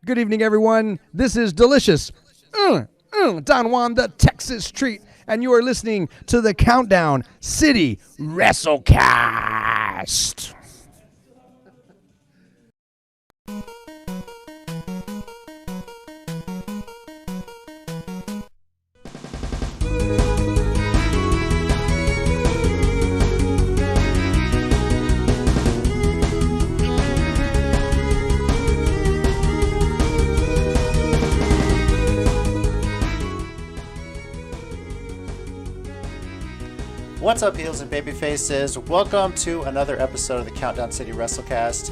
Good evening, everyone. This is delicious Don Juan, the Texas treat, and you are listening to the Countdown City WrestleCast. What's up, heels and baby faces? Welcome to another episode of the Countdown City WrestleCast.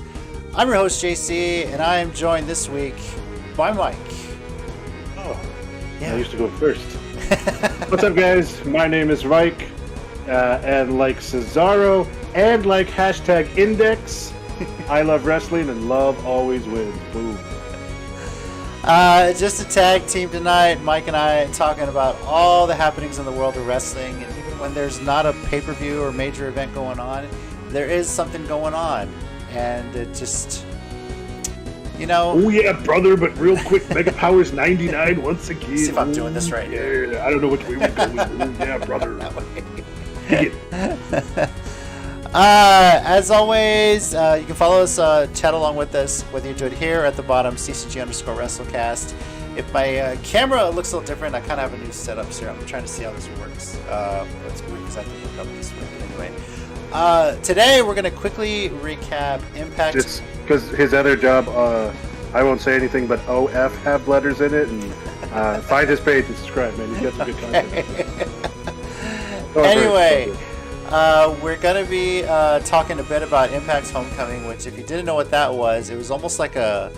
I'm your host, JC, and I am joined this week by Mike. Oh, yeah. I used to go first. What's up, guys? My name is Mike, and like Cesaro, and like hashtag Index, I love wrestling, and love always wins. Boom. Just a tag team tonight. Mike and I talking about all the happenings in the world of wrestling, and even when there's not a pay-per-view or major event going on, there is something going on, and it just, you know. Oh yeah, brother! But real quick, Mega Powers 99 once again. See if I'm doing this right. Yeah, I don't know which way we're going. Yeah, brother. As always, you can follow us, chat along with us, whether you enjoyed here or at the bottom, CCG_WrestleCast. If my camera looks a little different, I kind of have a new setup here. I'm trying to see how this works. It's weird because I have to look up this way. But anyway, today we're going to quickly recap Impact. It's because his other job, I won't say anything, but OF have letters in it. And find his page and subscribe, man. He's got some good content. Anyway. We're going to be talking a bit about Impact's Homecoming, which, if you didn't know what that was, it was almost like a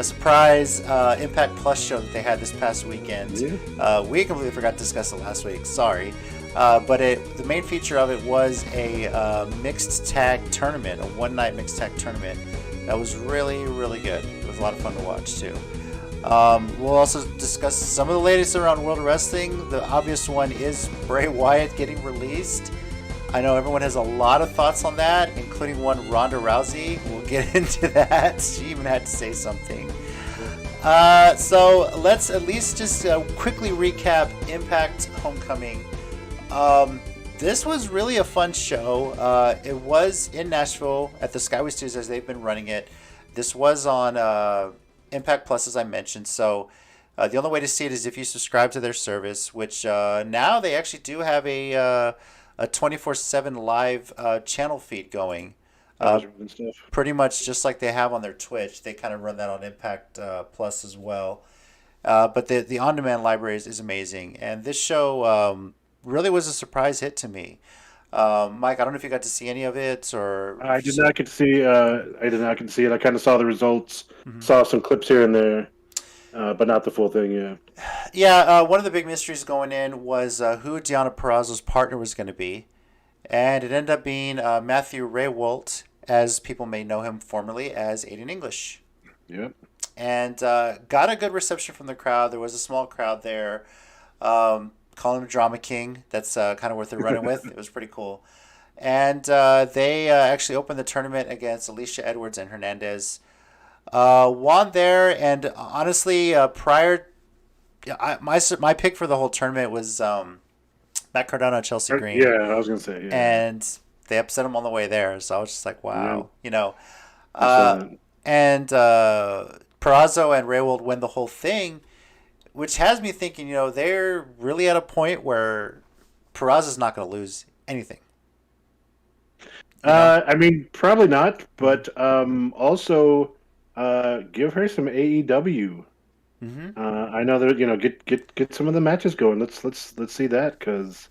surprise Impact Plus show that they had this past weekend. Yeah. We completely forgot to discuss it last week. Sorry. But the main feature of it was a mixed tag tournament, a one-night mixed tag tournament that was really, really good. It was a lot of fun to watch, too. We'll also discuss some of the latest around World Wrestling. The obvious one is Bray Wyatt getting released. I know everyone has a lot of thoughts on that, including one Ronda Rousey. We'll get into that. She even had to say something. So let's at least just quickly recap Impact Homecoming. This was really a fun show. It was in Nashville at the Skyway Studios as they've been running it. This was on Impact Plus, as I mentioned. So the only way to see it is if you subscribe to their service, which now they actually do have a 24/7 live channel feed going. Pretty much just like they have on their Twitch. They kind of run that on Impact Plus as well. But the on-demand library is amazing. And this show really was a surprise hit to me. Mike, I don't know if you got to see any of it, or I did not get to see. I did not get to see it. I kind of saw the results, saw some clips here and there. But not the full thing, yeah. Yeah, one of the big mysteries going in was who Deonna Purrazzo's partner was going to be. And it ended up being Matthew Raywalt, as people may know him formerly as Aiden English. Yep. And got a good reception from the crowd. There was a small crowd there. Calling him Drama King. That's kind of what they're running with. It was pretty cool. And they actually opened the tournament against Alicia Edwards and Hernandez. Won there, and honestly, my pick for the whole tournament was Matt Cardona, Chelsea Green. Yeah, I was gonna say. Yeah. And they upset him on the way there, so I was just like, wow, and Purrazzo and Raywald win the whole thing, which has me thinking, they're really at a point where Purrazzo's not going to lose anything. I mean, probably not, but also. Give her some AEW. Mm-hmm. I know that get some of the matches going. Let's see that, because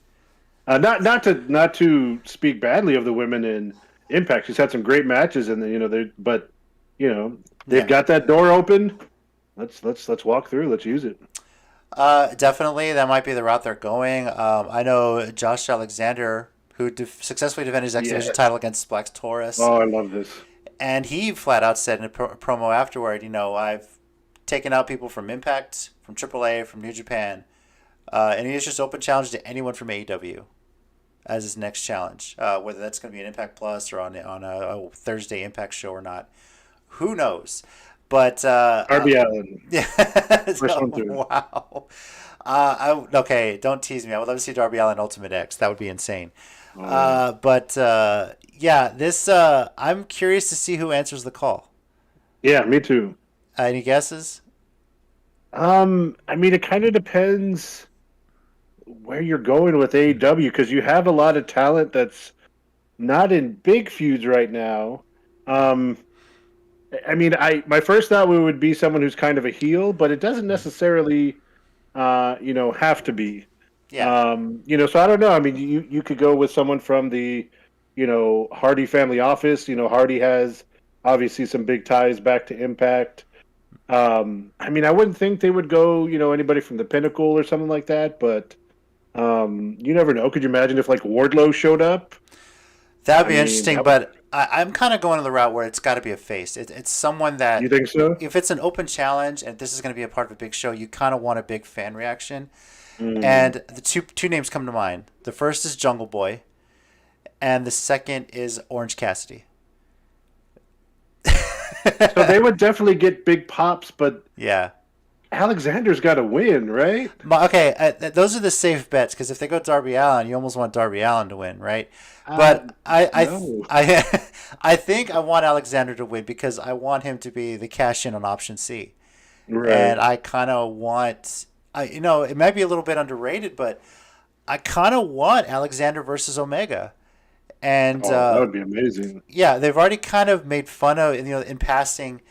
not to speak badly of the women in Impact. She's had some great matches, and they've got that door open. Let's walk through. Let's use it. Definitely, that might be the route they're going. I know Josh Alexander, who successfully defended his X Division title against Black Taurus. Oh, I love this. And he flat out said in a promo afterward, I've taken out people from Impact, from AAA, from New Japan, and he has just open challenge to anyone from AEW as his next challenge, whether that's going to be an Impact Plus or on a Thursday Impact show or not. Who knows? But Darby Allin. yeah, First one through. wow. Okay, don't tease me. I would love to see Darby Allin Ultimate X. That would be insane. Oh, But yeah, this I'm curious to see who answers the call. yeah, me too. Any guesses? I mean, it kind of depends where you're going with AEW because you have a lot of talent that's not in big feuds right now. Um, I mean, my first thought would be someone who's kind of a heel, but it doesn't necessarily, have to be. Yeah. So I don't know. I mean, you could go with someone from the, Hardy family office. Hardy has obviously some big ties back to Impact. I mean, I wouldn't think they would go, anybody from the Pinnacle or something like that, but you never know. Could you imagine if like Wardlow showed up? That'd be interesting, but I'm kind of going the route where it's got to be a face. It's someone that You think so? if it's an open challenge and this is going to be a part of a big show, you kind of want a big fan reaction. Mm. And the two names come to mind. The first is Jungle Boy, and the second is Orange Cassidy. So they would definitely get big pops, but Yeah. Alexander's got to win, right? Okay, those are the safe bets because if they go Darby Allin, you almost want Darby Allin to win, right? But no. I think I want Alexander to win because I want him to be the cash in on option C, Right. and I kind of want, it might be a little bit underrated, but I kind of want Alexander versus Omega, and That would be amazing. yeah, they've already kind of made fun of, in passing,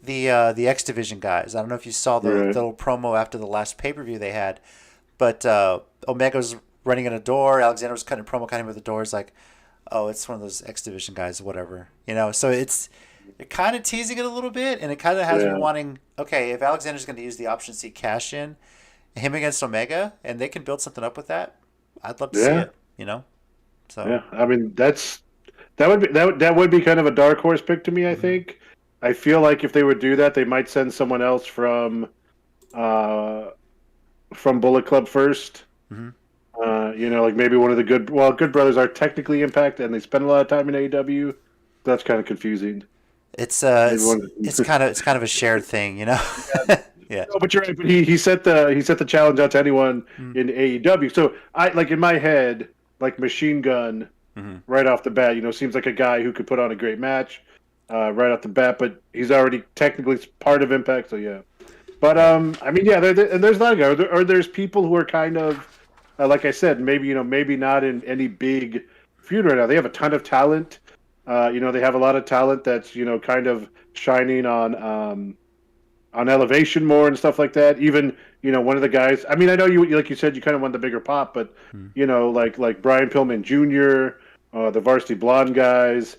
the X Division guys. I don't know if you saw the Right. little promo after the last pay-per-view they had, but Omega was running in a door. Alexander was cutting a promo, cutting with the doors, like, oh, it's one of those X Division guys, whatever. So you're kind of teasing it a little bit, and it kind of has me Yeah. wanting, okay, if Alexander's going to use the option C cash in, him against Omega, and they can build something up with that, I'd love to see Yeah. it. So Yeah, I mean that would be kind of a dark horse pick to me. I think. I feel like if they would do that, they might send someone else from Bullet Club first. Mhm. Like maybe one of the Good Brothers are technically Impact, and they spend a lot of time in AEW. That's kind of confusing. it's Everyone- it's kind of a shared thing, Yeah. No, but you're right. But he set the challenge out to anyone in AEW. So I like in my head, like Machine Gun, right off the bat. Seems like a guy who could put on a great match right off the bat. But he's already technically part of Impact, so yeah. But I mean, yeah. And there's not a guy, or there's people who are kind of like I said, maybe maybe not in any big feud right now. They have a ton of talent. They have a lot of talent that's kind of shining on Elevation more and stuff like that. Even one of the guys. I mean, I know you like you said you kind of want the bigger pop, but like Brian Pillman Jr., the Varsity Blonde guys,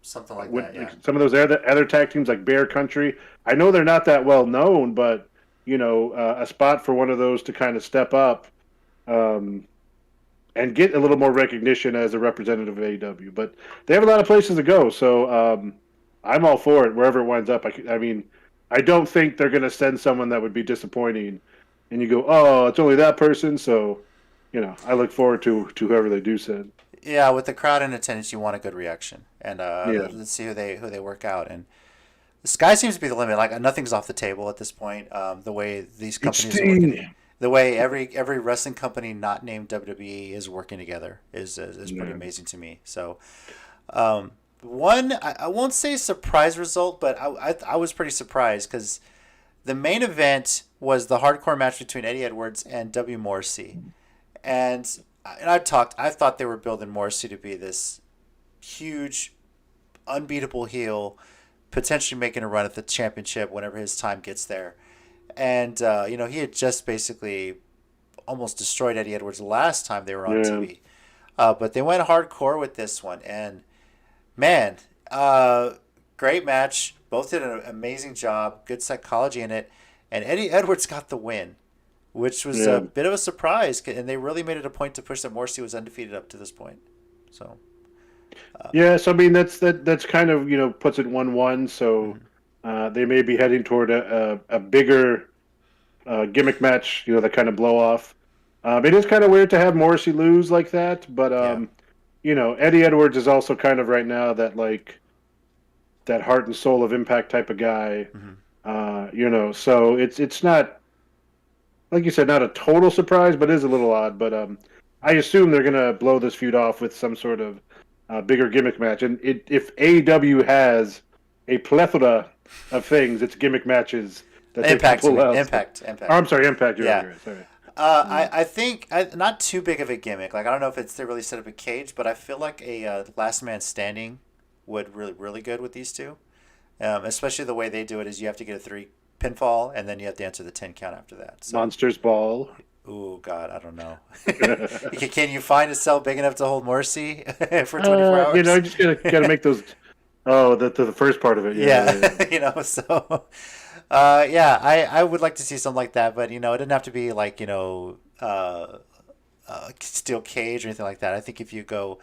Something like that. Yeah. like some of those other tag teams like Bear Country. I know they're not that well known, but a spot for one of those to kind of step up and get a little more recognition as a representative of AEW. But they have a lot of places to go, so. I'm all for it wherever it winds up. I mean, I don't think they're going to send someone that would be disappointing, and you go, "Oh, it's only that person." So, I look forward to whoever they do send. Yeah, with the crowd in attendance, you want a good reaction, and Yeah. let's see who they work out. And the sky seems to be the limit. Like nothing's off the table at this point. The way these companies are working, the way every wrestling company not named WWE is working together is pretty amazing to me. So. One, I won't say surprise result, but I was pretty surprised because the main event was the hardcore match between Eddie Edwards and W. Morrissey. And I thought they were building Morrissey to be this huge, unbeatable heel, potentially making a run at the championship whenever his time gets there. And, he had just basically almost destroyed Eddie Edwards the last time they were on TV. But they went hardcore with this one, and man, great match. Both did an amazing job. Good psychology in it. And Eddie Edwards got the win, which was a bit of a surprise. And they really made it a point to push that Morrissey was undefeated up to this point. So. So I mean that's kind of puts it 1-1. So they may be heading toward a bigger gimmick match. That kind of blow off. It is kind of weird to have Morrissey lose like that, but Eddie Edwards is also kind of right now that like that heart and soul of Impact type of guy. Mm-hmm. So it's not, like you said, not a total surprise, but it is a little odd. But I assume they're gonna blow this feud off with some sort of bigger gimmick match. And if AEW has a plethora of things, it's gimmick matches that Impact, they can pull out. Impact. Oh, I'm sorry, Impact. You're right. Sorry. I think not too big of a gimmick. Like, I don't know if they really set up a cage, but I feel like a last man standing would really good with these two. Especially the way they do it is you have to get a 3 pinfall and then you have to answer the 10 count after that. So, Monsters Ball. ooh, God, I don't know. Can you find a cell big enough to hold Morrissey for 24 hours? You just gotta make those. Oh, the first part of it. Yeah. So. I would like to see something like that, but it didn't have to be like steel cage or anything like that. I think if you go,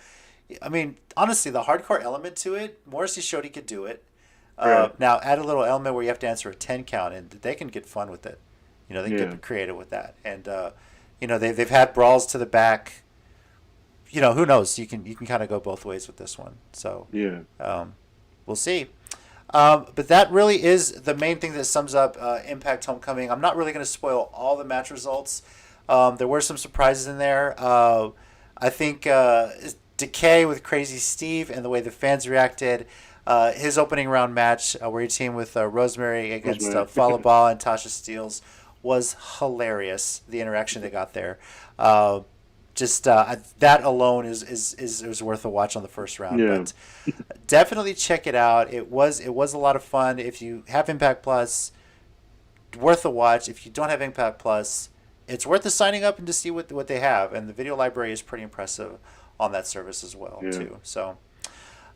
I mean, honestly, the hardcore element to it, Morrissey showed he could do it. Right. Now add a little element where you have to answer a 10 count, and they can get fun with it. They can get creative with that, and they've had brawls to the back. Who knows? You can kind of go both ways with this one. So we'll see. But that really is the main thing that sums up Impact Homecoming. I'm not really going to spoil all the match results. There were some surprises in there. I think Decay with Crazy Steve and the way the fans reacted. His opening round match where he teamed with Rosemary against Falaba and Tasha Steelz was hilarious. The interaction they got there. That alone is worth a watch on the first round. Yeah. But definitely check it out. It was a lot of fun. If you have Impact Plus, worth a watch. If you don't have Impact Plus, it's worth the signing up and to see what they have. And the video library is pretty impressive on that service as well too. So,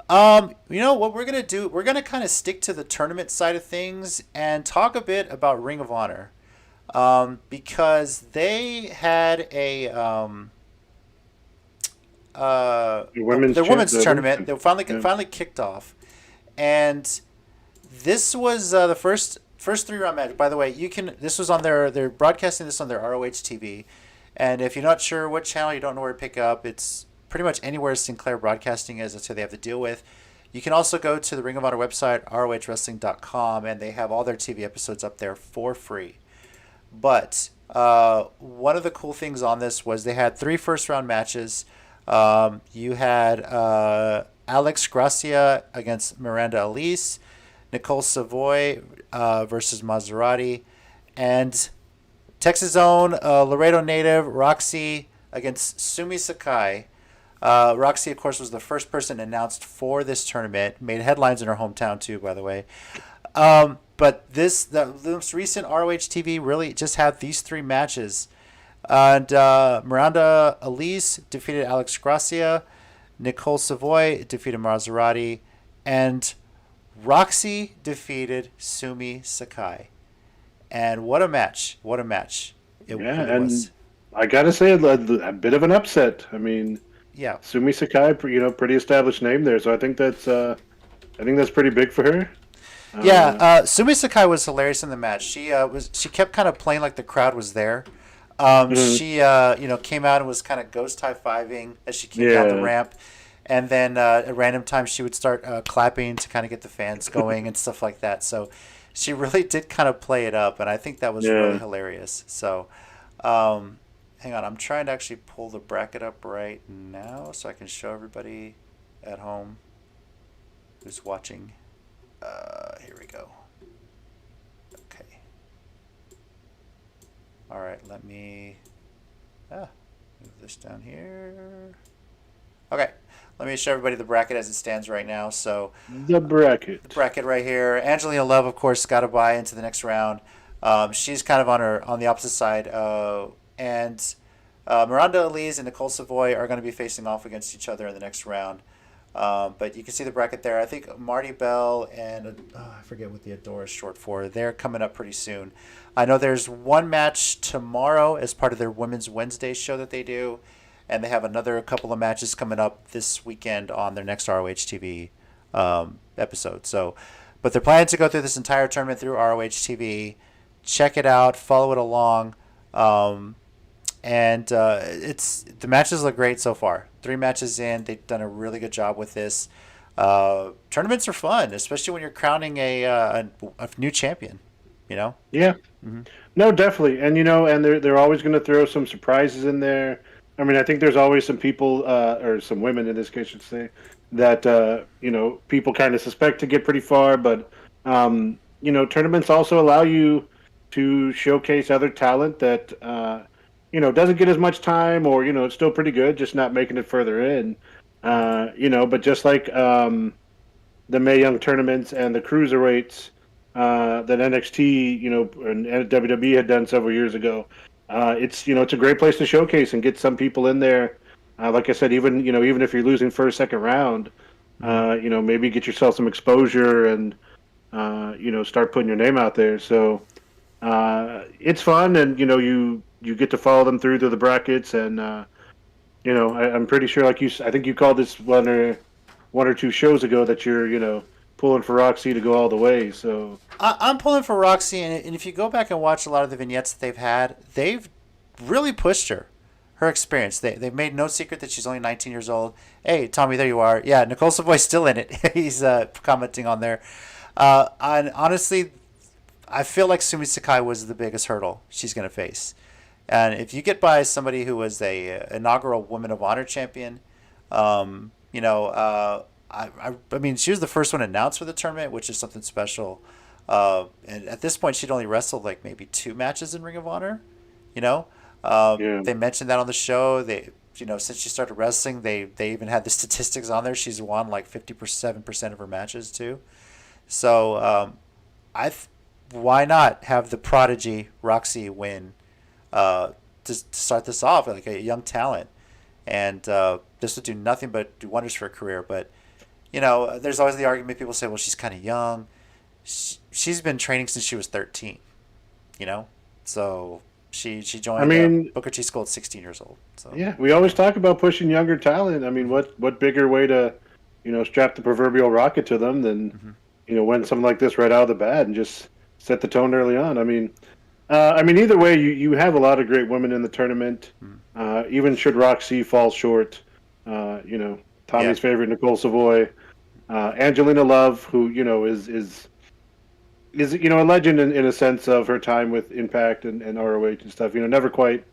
what we're gonna do? We're gonna kind of stick to the tournament side of things and talk a bit about Ring of Honor, because they had a women's tournament. They finally kicked off, and this was the first 3-round match. By the way, this was on they're broadcasting this on their ROH TV, and if you're not sure what channel, you don't know where to pick up, it's pretty much anywhere Sinclair Broadcasting is. That's who they have to deal with. You can also go to the Ring of Honor website, rohwrestling.com, and they have all their TV episodes up there for free. But one of the cool things on this was they had 3 first-round matches. You had Alex Gracia against Miranda Elise, Nicole Savoy versus Maserati, and Texas own Laredo native Roxy against Sumi Sakai. Roxy, of course, was the first person announced for this tournament. Made headlines in her hometown too, by the way. But the most recent ROH TV really just had these 3 matches. And Miranda Elise defeated Alex Gracia, Nicole Savoy defeated Maserati, and Roxy defeated Sumi Sakai. And what a match! What a match! It was. I gotta say, a bit of an upset. I mean, Sumi Sakai, pretty established name there, so I think that's pretty big for her. Sumi Sakai was hilarious in the match. She kept kind of playing like the crowd was there. She came out and was kind of ghost high-fiving as she came down the ramp, and then at random times she would start clapping to kind of get the fans going and stuff like that. So she really did kind of play it up, and I think that was really hilarious. So hang on, I'm trying to actually pull the bracket up right now so I can show everybody at home who's watching. Here we go. Okay. All right, let me move this down here. Okay, let me show everybody the bracket as it stands right now. So the bracket right here. Angelina Love, of course, got to buy into the next round. She's kind of on the opposite side, and Miranda Elise and Nicole Savoy are going to be facing off against each other in the next round. But you can see the bracket there. I think Marty Bell and I forget what the Adore is short for. They're coming up pretty soon. I know there's one match tomorrow as part of their Women's Wednesday show that they do, and they have another couple of matches coming up this weekend on their next ROH TV episode. So, but they're planning to go through this entire tournament through ROH TV. Check it out, follow it along, and the matches look great so far. 3 matches in, they've done a really good job with this. Tournaments are fun, especially when you're crowning a new champion. Yeah. Mm-hmm. No, definitely. And and they're always going to throw some surprises in there. I mean, I think there's always some people or some women in this case, I should say, that people kind of suspect to get pretty far, but tournaments also allow you to showcase other talent that doesn't get as much time, or it's still pretty good, just not making it further in. But just like the Mae Young tournaments and the cruiserweights that NXT, and WWE had done several years ago. It's a great place to showcase and get some people in there. Like I said, even if you're losing first, second round, maybe get yourself some exposure and start putting your name out there. So it's fun, and you get to follow them through to the brackets, and I'm pretty sure, like I think you called this one or two shows ago, that you're pulling for Roxy to go all the way. So I'm pulling for Roxy, and if you go back and watch a lot of the vignettes that they've really pushed her experience. They've made no secret that she's only 19 years old. Hey, Tommy, there you are. Yeah, Nicole Savoy's still in it. He's commenting on there. And honestly, I feel like Sumi Sakai was the biggest hurdle she's going to face. And if you get by somebody who was a inaugural Women of Honor champion, I mean, she was the first one announced for the tournament, which is something special. And at this point, she'd only wrestled like maybe 2 matches in Ring of Honor. They mentioned that on the show. They, since she started wrestling, they even had the statistics on there. She's won like 57% of her matches too. So, why not have the prodigy Roxy win to start this off, like a young talent, and this would do nothing but do wonders for her career. But there's always the argument. People say, well, she's kind of young. She's been training since she was 13. So she joined Booker T School at 16 years old. So yeah, we always talk about pushing younger talent. I mean, what bigger way to strap the proverbial rocket to them than win something like this right out of the bat and just set the tone early on. I mean, either way, you have a lot of great women in the tournament. Even should Roxy fall short, Tommy's favorite, Nicole Savoy, Angelina Love, who is a legend in a sense of her time with Impact and ROH and stuff. Never quite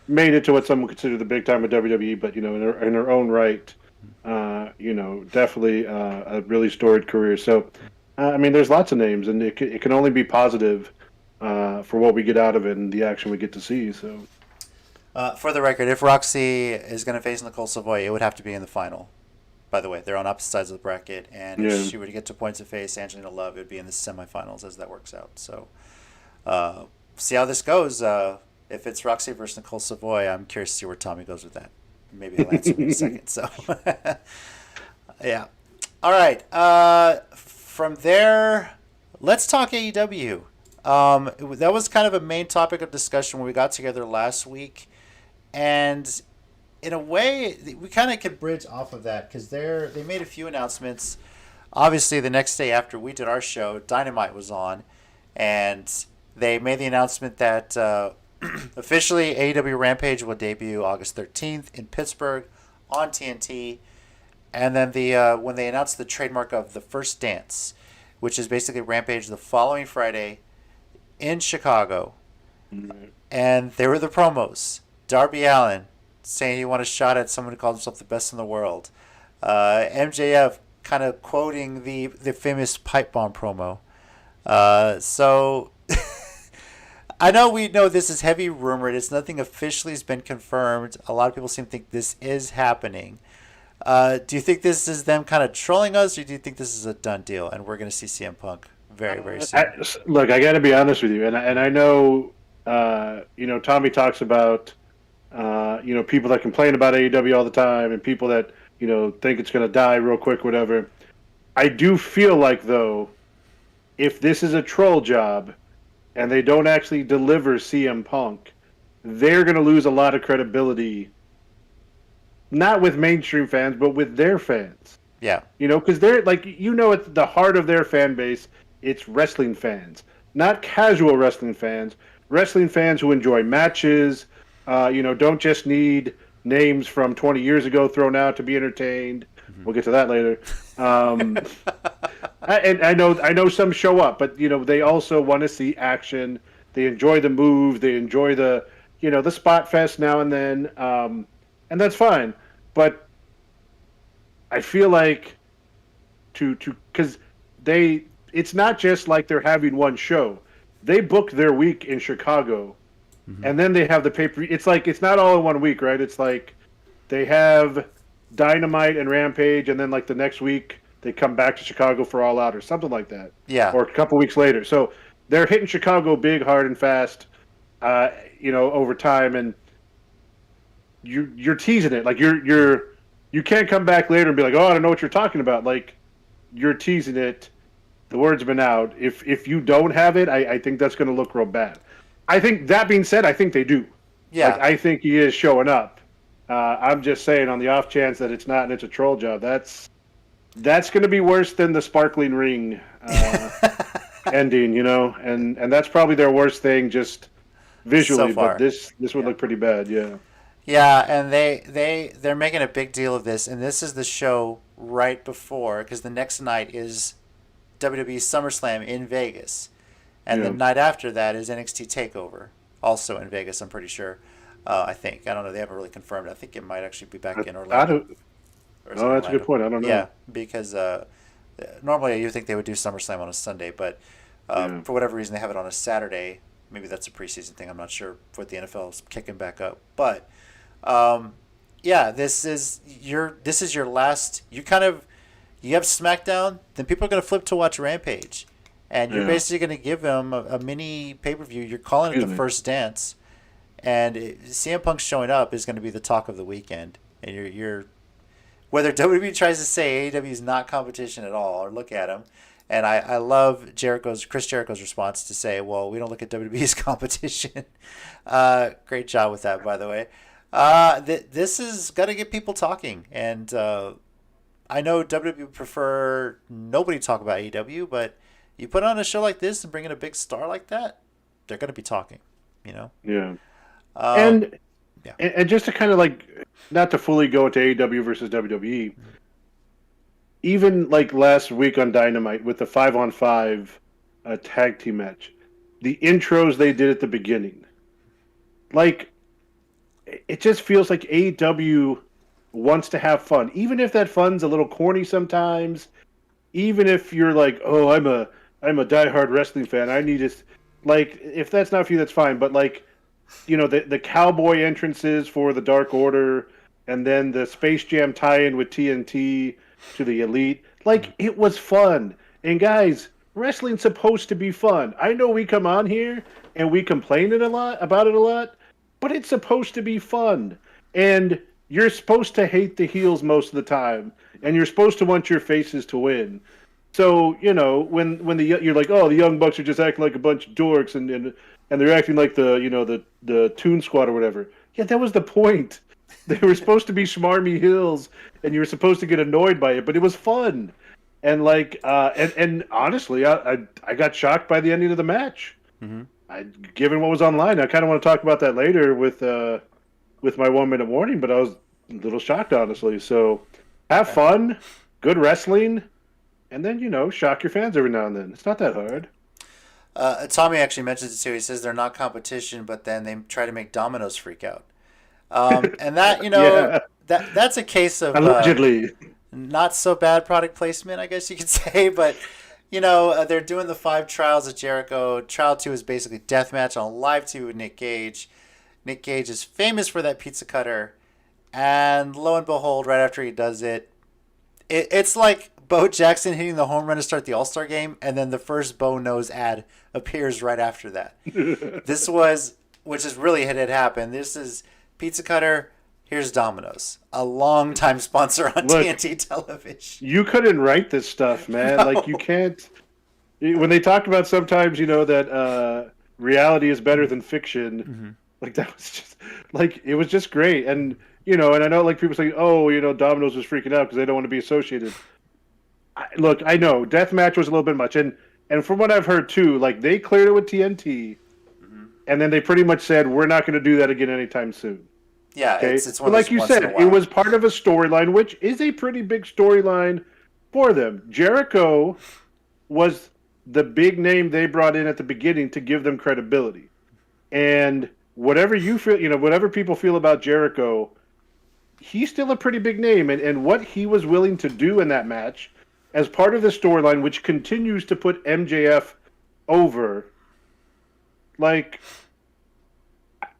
made it to what some would consider the big time of WWE, but in her own right, definitely a really storied career. So, there's lots of names, and it can only be positive for what we get out of it and the action we get to see. So. For the record, if Roxy is going to face Nicole Savoy, it would have to be in the final. By the way, they're on opposite sides of the bracket, and if she were to get to points of face Angelina Love, it would be in the semifinals as that works out. So, see how this goes. If it's Roxy versus Nicole Savoy, I'm curious to see where Tommy goes with that. Maybe he'll answer me in a second. So, yeah. All right. From there, let's talk AEW. That was kind of a main topic of discussion when we got together last week. And in a way, we kind of could bridge off of that because they made a few announcements. Obviously, the next day after we did our show, Dynamite was on. And they made the announcement that officially AEW Rampage will debut August 13th in Pittsburgh on TNT. And then when they announced the trademark of The First Dance, which is basically Rampage the following Friday in Chicago. Mm-hmm. And there were the promos. Darby Allin saying he wanted a shot at someone who called himself the best in the world. MJF kind of quoting the famous pipe bomb promo. So I know we know this is heavy rumored. It's nothing officially has been confirmed. A lot of people seem to think this is happening. Do you think this is them kind of trolling us, or do you think this is a done deal and we're going to see CM Punk very, very soon? Look, I got to be honest with you, and I know, Tommy talks about, people that complain about AEW all the time and people that, think it's going to die real quick, whatever. I do feel like, though, if this is a troll job and they don't actually deliver CM Punk, they're going to lose a lot of credibility, not with mainstream fans, but with their fans. Yeah. Because they're, at the heart of their fan base, it's wrestling fans, not casual wrestling fans who enjoy matches, don't just need names from 20 years ago thrown out to be entertained. We'll get to that later. And I know some show up, but they also want to see action. They enjoy the move. They enjoy the the spot fest now and then, and that's fine. But I feel like because it's not just like they're having one show. They book their week in Chicago, and then they have the pay-per. It's like it's not all in one week, right? It's like they have Dynamite and Rampage, and then like the next week they come back to Chicago for All Out or something like that. Yeah. Or a couple weeks later. So they're hitting Chicago big, hard, and fast, over time, and you're teasing it. Like you can't come back later and be like, oh, I don't know what you're talking about. Like you're teasing it. The word's been out. If you don't have it, I think that's going to look real bad. I think that being said, I think they do. Yeah. Like, I think he is showing up. I'm just saying, on the off chance that it's not and it's a troll job, that's going to be worse than the sparkling ring ending, and that's probably their worst thing just visually. So far. But this would look pretty bad, yeah. Yeah, and they're making a big deal of this, and this is the show right before, because the next night is WWE SummerSlam in Vegas, and the night after that is NXT TakeOver, also in Vegas. I'm pretty sure. I think. I don't know. They haven't really confirmed. I think it might actually be back in Orlando. Oh, that's a good point. I don't know. Yeah, because normally you think they would do SummerSlam on a Sunday, but for whatever reason they have it on a Saturday. Maybe that's a preseason thing. I'm not sure what the NFL is kicking back up. But this is your last. You have SmackDown, then people are going to flip to watch Rampage, and you're basically going to give them a mini pay-per-view. You're calling it the first dance. And CM Punk showing up is going to be the talk of the weekend. And you're whether WWE tries to say AEW is not competition at all, or look at him. And I love Chris Jericho's response to say, well, we don't look at WWE as competition. Great job with that, by the way. This is going to get people talking. And I know WWE would prefer nobody talk about AEW, but you put on a show like this and bring in a big star like that, they're going to be talking, Yeah. And just to kind of like, not to fully go into AEW versus WWE, even like last week on Dynamite with the 5-on-5 tag team match, the intros they did at the beginning, like, it just feels like AEW wants to have fun, even if that fun's a little corny sometimes. Even if you're like, oh, I'm a diehard wrestling fan, I need to, like, if that's not for you, that's fine. But like, the cowboy entrances for the Dark Order, and then the Space Jam tie-in with TNT to the Elite. Like, it was fun. And guys, wrestling's supposed to be fun. I know we come on here and we complain about it a lot, but it's supposed to be fun. And you're supposed to hate the heels most of the time, and you're supposed to want your faces to win. So, when you're like, oh, the Young Bucks are just acting like a bunch of dorks, and they're acting like the Toon Squad or whatever. Yeah, that was the point. They were supposed to be schmarmy heels, and you were supposed to get annoyed by it, but it was fun. And like, and honestly, I got shocked by the ending of the match. Mm-hmm. Given what was online, I kind of want to talk about that later with my 1 minute warning, but I was a little shocked, honestly. So, have fun, good wrestling, and then shock your fans every now and then. It's not that hard. Tommy actually mentions it too. He says they're not competition, but then they try to make Domino's freak out. And that, that's a case of allegedly not so bad product placement, I guess you could say. But they're doing the 5 trials of Jericho. Trial 2 is basically deathmatch on live TV with Nick Gage. Nick Gage is famous for that pizza cutter, and lo and behold, right after he does it, it's like Bo Jackson hitting the home run to start the All-Star game, and then the first Bo Knows ad appears right after that. Which is really had it happen. This is pizza cutter. Here's Domino's, a long-time sponsor on TNT television. You couldn't write this stuff, man. No. Like, you can't. When they talk about sometimes, that reality is better than fiction. Mm-hmm. Like, that was just, like, it was just great. And, and I know, like, people say, oh, Domino's was freaking out because they don't want to be associated. Look, I know, deathmatch was a little bit much. And from what I've heard, too, like, they cleared it with TNT, mm-hmm. and then they pretty much said, we're not going to do that again anytime soon. Yeah, Okay, it's one but of like those you once in said, a it while. was part of a storyline, which is a pretty big storyline for them. Jericho was the big name they brought in at the beginning to give them credibility. And whatever you feel, whatever people feel about Jericho, he's still a pretty big name. And what he was willing to do in that match as part of the storyline, which continues to put MJF over, like,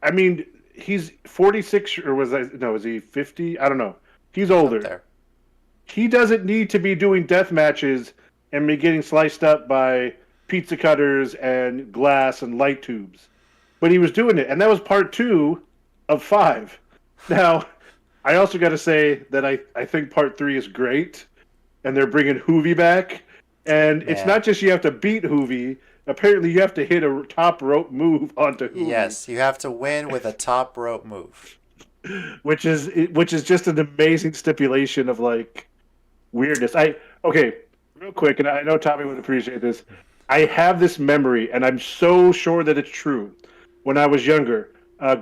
I mean, he's 46, or is he 50? I don't know. He's Up older. there. He doesn't need to be doing death matches and be getting sliced up by pizza cutters and glass and light tubes. But he was doing it, and that was part 2 of 5. Now, I also got to say that I think part 3 is great, and they're bringing Hoovy back. And it's Man. not just you have to beat Hoovy. Apparently, you have to hit a top rope move onto Hoovy. Yes, you have to win with a top rope move. which is just an amazing stipulation of like weirdness. Okay, real quick, and I know Tommy would appreciate this. I have this memory, and I'm so sure that it's true. When I was younger,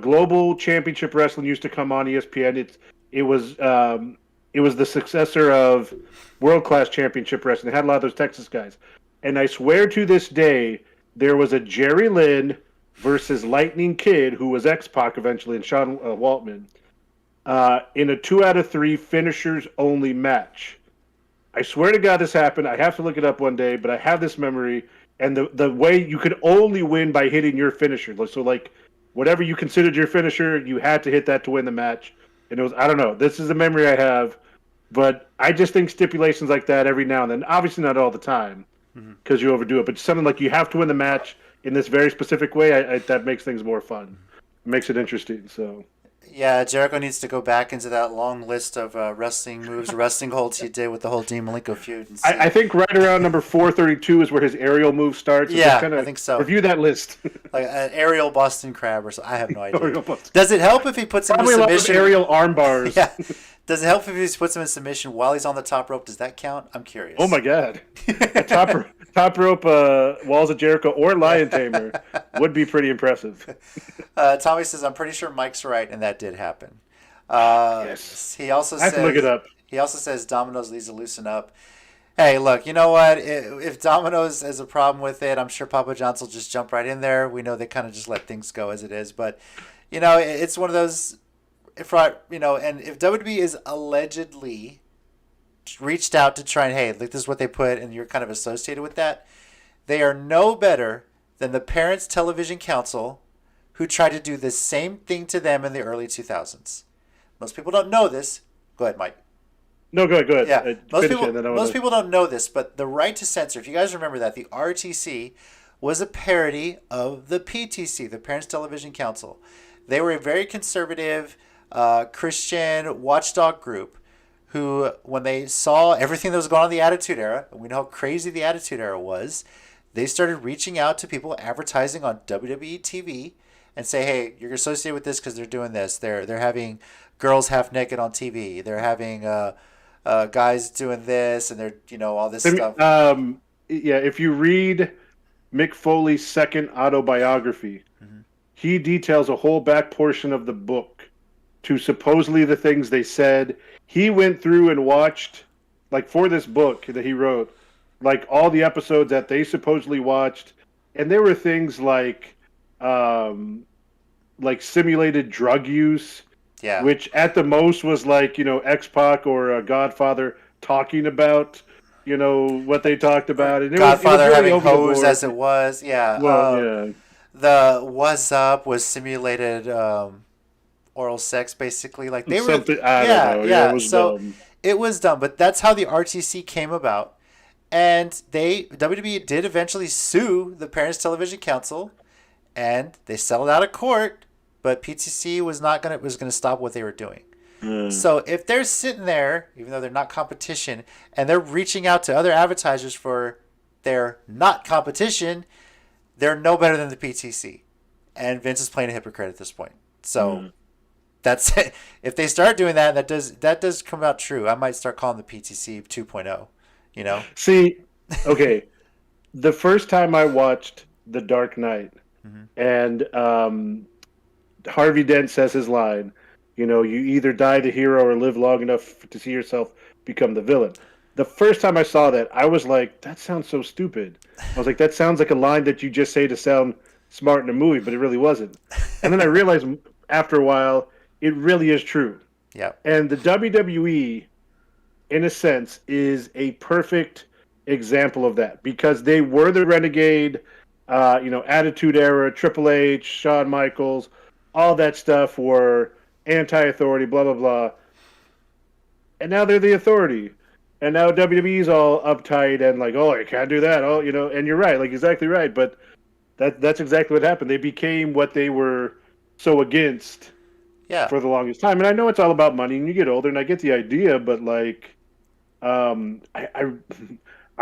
Global Championship Wrestling used to come on ESPN. It was the successor of World Class Championship Wrestling. It had a lot of those Texas guys, and I swear to this day there was a Jerry Lynn versus Lightning Kid, who was X-Pac eventually, and Sean Waltman, in a 2 out of 3 finishers only match. I swear to God this happened. I have to look it up one day, but I have this memory. And the way you could only win by hitting your finisher. So, like, whatever you considered your finisher, you had to hit that to win the match. And it was, I don't know, this is a memory I have. But I just think stipulations like that every now and then, obviously not all the time, because you overdo it, but something like you have to win the match in this very specific way, that makes things more fun. It makes it interesting, so... Yeah, Jericho needs to go back into that long list of wrestling moves, wrestling holds he did with the whole Dean Malenko feud. And see. I think right around number 432 is where his aerial move starts. Yeah, I think so. Review that list. Like an aerial Boston Crab or something. I have no idea. Aerial Boston. Does it help if he puts him Probably in a lot of submission? aerial arm bars. Yeah. Does it help if he puts him in submission while he's on the top rope? Does that count? I'm curious. Oh my God. A top rope Walls of Jericho or Lion Tamer would be pretty impressive. Tommy says, I'm pretty sure Mike's right, and that did happen. Yes. He also I have to look it up. He also says Domino's needs to loosen up. Hey, look, you know what? If Domino's has a problem with it, I'm sure Papa John's will just jump right in there. We know they kind of just let things go as it is. But, it's one of those, and if WWE is allegedly reached out to try and, hey, look, this is what they put, and you're kind of associated with that, they are no better than the Parents Television Council, who tried to do the same thing to them in the early 2000s. Most people don't know this. Go ahead, Mike. No, go ahead. Yeah, most people don't know this, but the right to censor, if you guys remember that, the RTC was a parody of the PTC, the Parents Television Council. They were a very conservative Christian watchdog group who, when they saw everything that was going on in the Attitude Era, and we know how crazy the Attitude Era was, they started reaching out to people advertising on WWE TV and say, hey, you're associated with this because they're doing this. They're having girls half naked on TV. They're having guys doing this, and they're all this stuff. If you read Mick Foley's second autobiography, he details a whole back portion of the book to supposedly the things they said. He went through and watched, like for this book that he wrote, like all the episodes that they supposedly watched, and there were things like simulated drug use, which at the most was like X-Pac or Godfather talking about what they talked about, and Godfather it was really having hose as it was, the "Was Up" was simulated oral sex, basically. Like they were, it was dumb. It was dumb, but that's how the RTC came about. And WWE did eventually sue the Parents Television Council, and they settled out of court. But PTC was going to stop what they were doing. So if they're sitting there, even though they're not competition, and they're reaching out to other advertisers for their not competition, they're no better than the PTC. And Vince is playing a hypocrite at this point. So that's it. If they start doing that, that does come out true. I might start calling the PTC 2.0. See, okay, the first time I watched The Dark Knight, and Harvey Dent says his line, You either die the hero or live long enough to see yourself become the villain. The first time I saw that, I was like, that sounds so stupid. I was like, that sounds like a line that you just say to sound smart in a movie, but it really wasn't. And then I realized after a while, it really is true. Yeah. And the WWE, in a sense, is a perfect example of that because they were the Renegade, Attitude Era, Triple H, Shawn Michaels, all that stuff were anti-authority, blah, blah, blah. And now they're the authority. And now WWE's all uptight and like, oh, you can't do that. Oh, and you're right, like exactly right. But that's exactly what happened. They became what they were so against for the longest time. And I know it's all about money and you get older and I get the idea, but like, I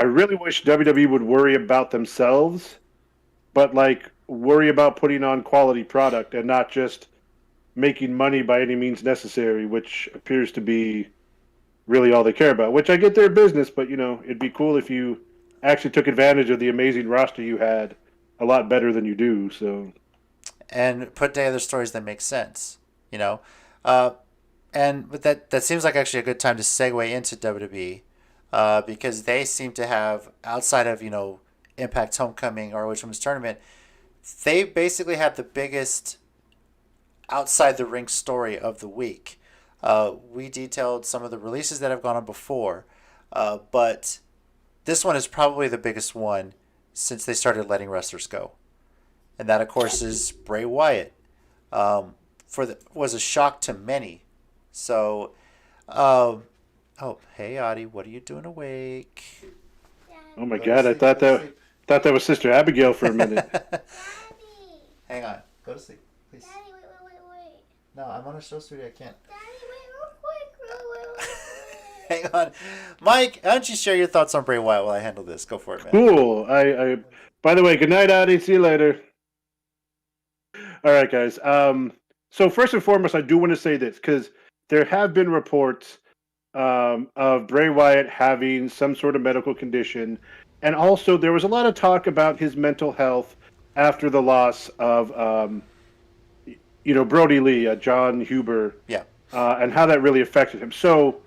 really wish WWE would worry about themselves, but like worry about putting on quality product and not just making money by any means necessary, which appears to be really all they care about. Which I get their business, but it'd be cool if you actually took advantage of the amazing roster you had a lot better than you do. So, and put together stories that make sense, but that seems like actually a good time to segue into WWE, because they seem to have, outside of Impact's Homecoming or ROH Women's Tournament, they basically have the biggest outside the ring story of the week. We detailed some of the releases that have gone on before, but this one is probably the biggest one since they started letting wrestlers go. And that, of course, is Bray Wyatt. Was a shock to many. So, hey, Audie, what are you doing awake? Oh my God, I thought that was Sister Abigail for a minute. Hang on, go to sleep, please. Daddy, wait. No, I'm on a show studio, I can't. Daddy, wait. Hang on. Mike, why don't you share your thoughts on Bray Wyatt while I handle this? Go for it, man. Cool. I by the way, good night, Audie. See you later. All right, guys. So first and foremost, I do want to say this because there have been reports of Bray Wyatt having some sort of medical condition, and also there was a lot of talk about his mental health after the loss of Brody Lee, John Huber, and how that really affected him. So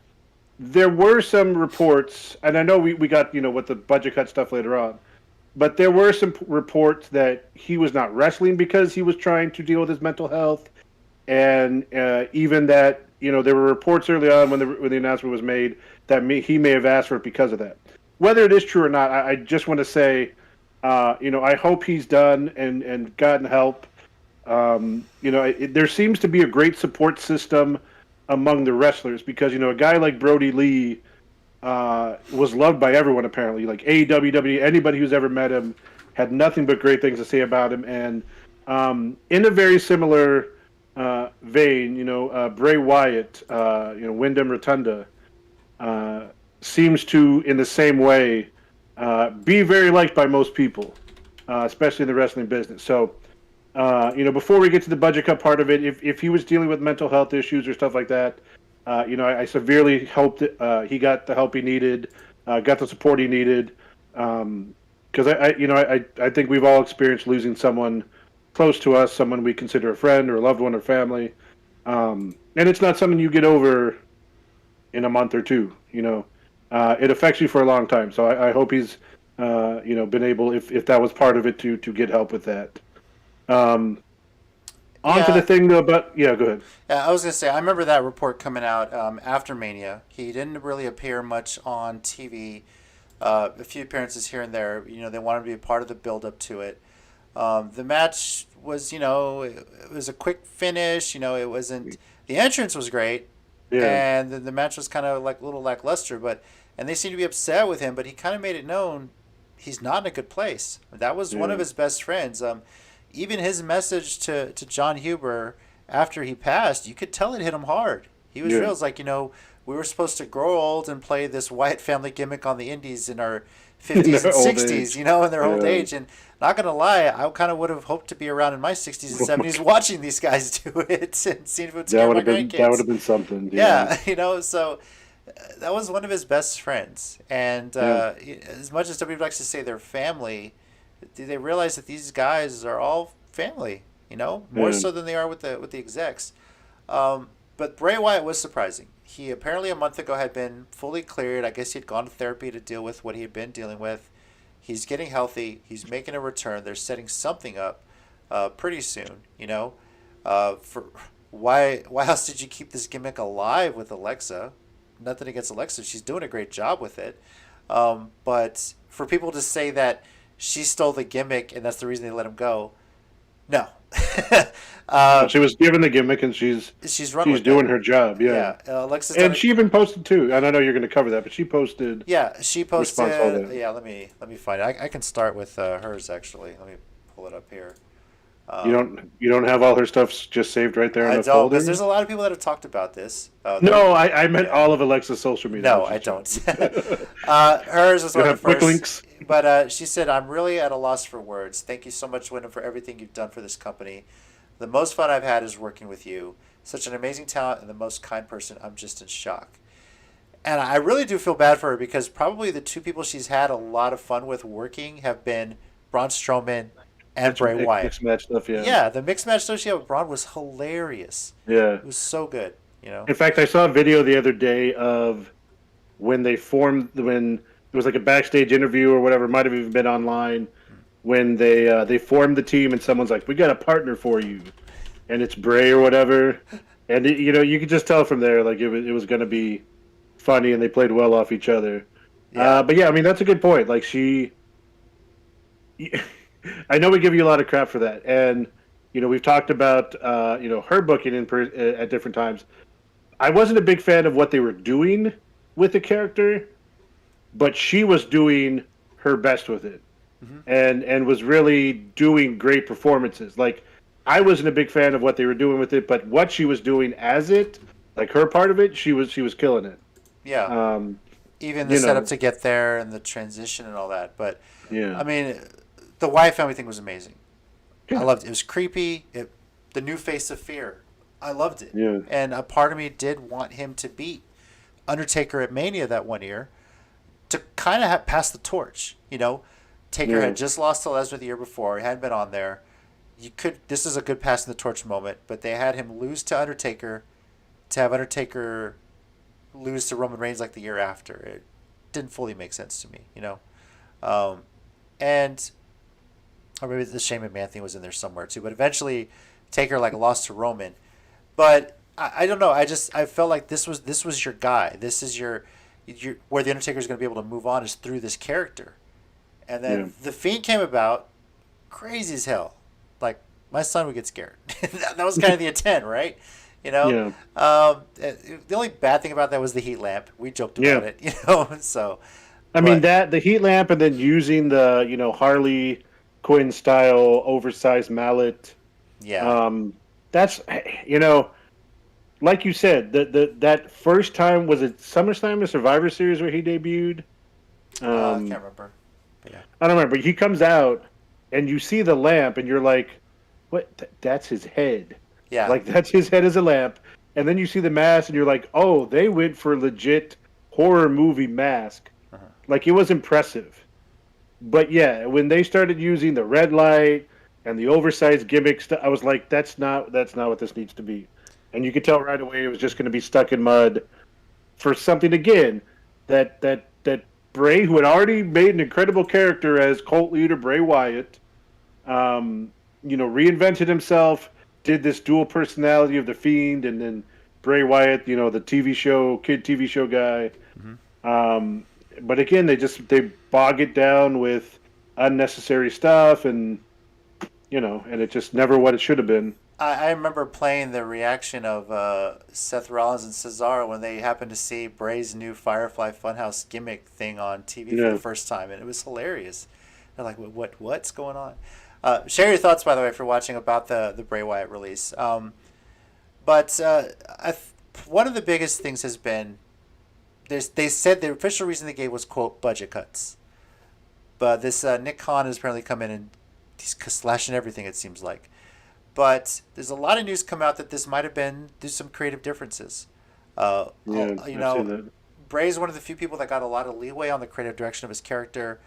there were some reports, and I know we got with the budget cut stuff later on, but there were some reports that he was not wrestling because he was trying to deal with his mental health, and even that there were reports early on when the announcement was made that he may have asked for it because of that. Whether it is true or not, I just want to say, I hope he's done and gotten help. There seems to be a great support system among the wrestlers because a guy like Brody Lee was loved by everyone apparently. Like AEW, anybody who's ever met him had nothing but great things to say about him. And in a very similar vein, Bray Wyatt, Wyndham Rotunda, seems to, in the same way, be very liked by most people, especially in the wrestling business. So, before we get to the budget cut part of it, if he was dealing with mental health issues or stuff like that, I severely hope that he got the help he needed, got the support he needed, because I think we've all experienced losing someone close to us, someone we consider a friend or a loved one or family, and it's not something you get over in a month or two. It affects you for a long time. So I hope he's been able, if that was part of it, to get help with that. On to the thing though about go ahead. Yeah, I was gonna say I remember that report coming out after Mania. He didn't really appear much on TV. A few appearances here and there. They wanted to be a part of the build up to it. The match was, it was a quick finish. It wasn't. The entrance was great, and the match was kind of like a little lackluster. And they seemed to be upset with him. But he kind of made it known he's not in a good place. That was one of his best friends. Even his message to John Huber after he passed, you could tell it hit him hard. He was real. It's like, we were supposed to grow old and play this Wyatt family gimmick on the indies in our 50s and 60s, in their old age. And not going to lie, I kind of would have hoped to be around in my 60s and 70s watching these guys do it and seeing if it would scare my grandkids. That would have been something. Yeah, so that was one of his best friends. And as much as WWE likes to say they're family, they realize that these guys are all family, more so than they are with the execs. But Bray Wyatt was surprising. He apparently a month ago had been fully cleared. I guess he had gone to therapy to deal with what he had been dealing with. He's getting healthy. He's making a return. They're setting something up pretty soon, for why else did you keep this gimmick alive with Alexa? Nothing against Alexa. She's doing a great job with it. But for people to say that she stole the gimmick and that's the reason they let him go, no. She was given the gimmick and she's doing her job. Yeah. Alexa's and she even posted too. And I know you're going to cover that, but she posted. Yeah, she posted. Yeah, let me find it. I can start with hers actually. Let me pull it up here. You don't have all her stuff just saved right there in I the don't, folder? because there's a lot of people that have talked about this. No, I meant all of Alexa's social media. No, I don't. Hers is one of the quick first. links. But she said, "I'm really at a loss for words. Thank you so much, Wyndham, for everything you've done for this company. The most fun I've had is working with you. Such an amazing talent and the most kind person. I'm just in shock." And I really do feel bad for her because probably the two people she's had a lot of fun with working have been Braun Strowman and Bray Wyatt. Mixed match stuff, yeah. Yeah, the mixed match stuff she had with Braun was hilarious. Yeah. It was so good, In fact, I saw a video the other day of when there was like a backstage interview or whatever, might have even been online, when they formed the team and someone's like, "We got a partner for you," and it's Bray or whatever, and you could just tell from there like it was going to be funny and they played well off each other. Yeah. But yeah, I mean that's a good point. Like I know we give you a lot of crap for that, and we've talked about her booking at different times. I wasn't a big fan of what they were doing with the character, but she was doing her best with it, and was really doing great performances. Like I wasn't a big fan of what they were doing with it, but what she was doing as it, like her part of it, she was killing it. Yeah. Even the setup to get there and the transition and all that, but I mean. The Wyatt family thing was amazing. Yeah. I loved it. It was creepy. The new face of fear. I loved it. Yeah. And a part of me did want him to beat Undertaker at Mania that one year to kind of pass the torch. Taker had just lost to Lesnar the year before. He hadn't been on there. This is a good passing the torch moment, but they had him lose to Undertaker to have Undertaker lose to Roman Reigns like the year after. It didn't fully make sense to me, and or maybe the Shane McMahon thing was in there somewhere too. But eventually, Taker lost to Roman. But I don't know. I felt like this was your guy. This is your where the Undertaker is going to be able to move on is through this character. And then the Fiend came about, crazy as hell. Like my son would get scared. That was kind of the intent, right? The only bad thing about that was the heat lamp. We joked about it, So. I mean the heat lamp, and then using the Harley Quinn style oversized mallet. Yeah. That's like you said, that first time was it SummerSlam or Survivor Series where he debuted? I can't remember. Yeah. I don't remember. He comes out and you see the lamp and you're like, what? That's his head. Yeah. Like that's his head as a lamp. And then you see the mask and you're like, oh, they went for legit horror movie mask. Uh-huh. Like it was impressive. But yeah, when they started using the red light and the oversized gimmicks, I was like, that's not what this needs to be. And you could tell right away it was just going to be stuck in mud for something again that Bray, who had already made an incredible character as cult leader Bray Wyatt, reinvented himself, did this dual personality of the Fiend, and then Bray Wyatt, the TV show guy. Mm-hmm. But again, they bog it down with unnecessary stuff, and and it's just never what it should have been. I remember playing the reaction of Seth Rollins and Cesaro when they happened to see Bray's new Firefly Funhouse gimmick thing on TV for the first time, and it was hilarious. They're like, what's going on? Share your thoughts, by the way, if you're watching, about the Bray Wyatt release. But one of the biggest things has been, they said the official reason they gave was, quote, budget cuts. But this Nick Khan has apparently come in and he's slashing everything, it seems like. But there's a lot of news come out that this might have been due to some creative differences. Bray's one of the few people that got a lot of leeway on the creative direction of his character.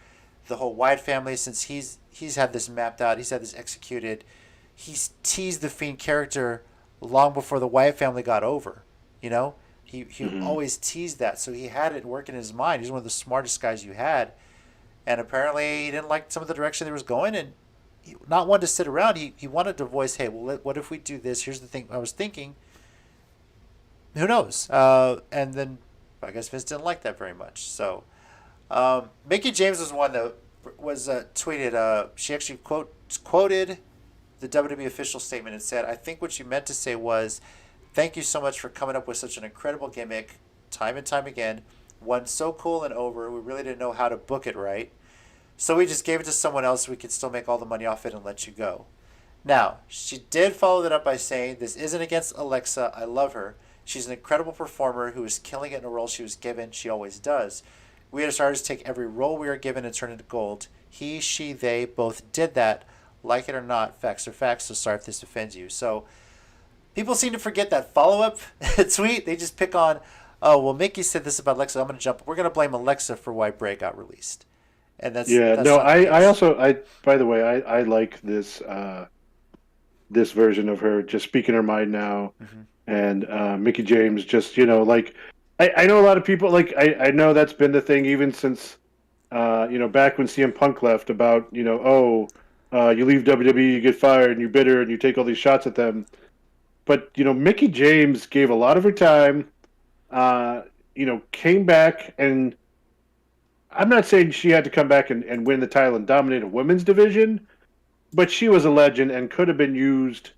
The whole Wyatt family, since he's had this mapped out, he's had this executed. He's teased the Fiend character long before the Wyatt family got over. You know, he always teased that, so he had it working in his mind. He's one of the smartest guys you had, and apparently he didn't like some of the direction they was going, and not one to sit around. He wanted to voice, hey, well, what if we do this? Here's the thing I was thinking. Who knows? And then I guess Vince didn't like that very much. So Mickie James was one that was tweeted. She actually quoted the WWE official statement and said, "I think what you meant to say was, thank you so much for coming up with such an incredible gimmick, time and time again. One so cool and over. We really didn't know how to book it right. So we just gave it to someone else so we could still make all the money off it and let you go." Now, she did follow that up by saying, "This isn't against Alexa. I love her. She's an incredible performer who is killing it in a role she was given. She always does. We as artists take every role we are given and turn it into gold. He, she, they both did that. Like it or not, facts are facts, so sorry if this offends you." So people seem to forget that follow-up tweet. They just pick on, oh, well, Mickie said this about Alexa. I'm going to jump. We're going to blame Alexa for why Bray got released. And that's no. I also by the way, I like this this version of her just speaking her mind now, and Mickie James just I know a lot of people I know that's been the thing even since back when CM Punk left about you leave WWE, you get fired, and you're bitter, and you take all these shots at them. But Mickie James gave a lot of her time, came back and. I'm not saying she had to come back and win the title and dominate a women's division, but she was a legend and could have been used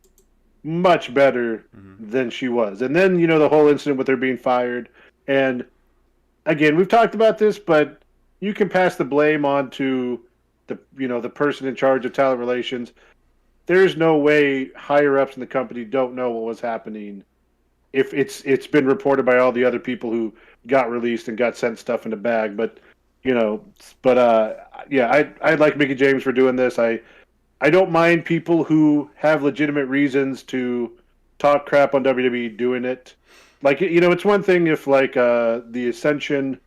much better than she was. And then, the whole incident with her being fired. And again, we've talked about this, but you can pass the blame on to the person in charge of talent relations. There's no way higher ups in the company don't know what was happening if it's been reported by all the other people who got released and got sent stuff in the bag. But I like Mickie James for doing this. I don't mind people who have legitimate reasons to talk crap on WWE doing it. It's one thing if the Ascension,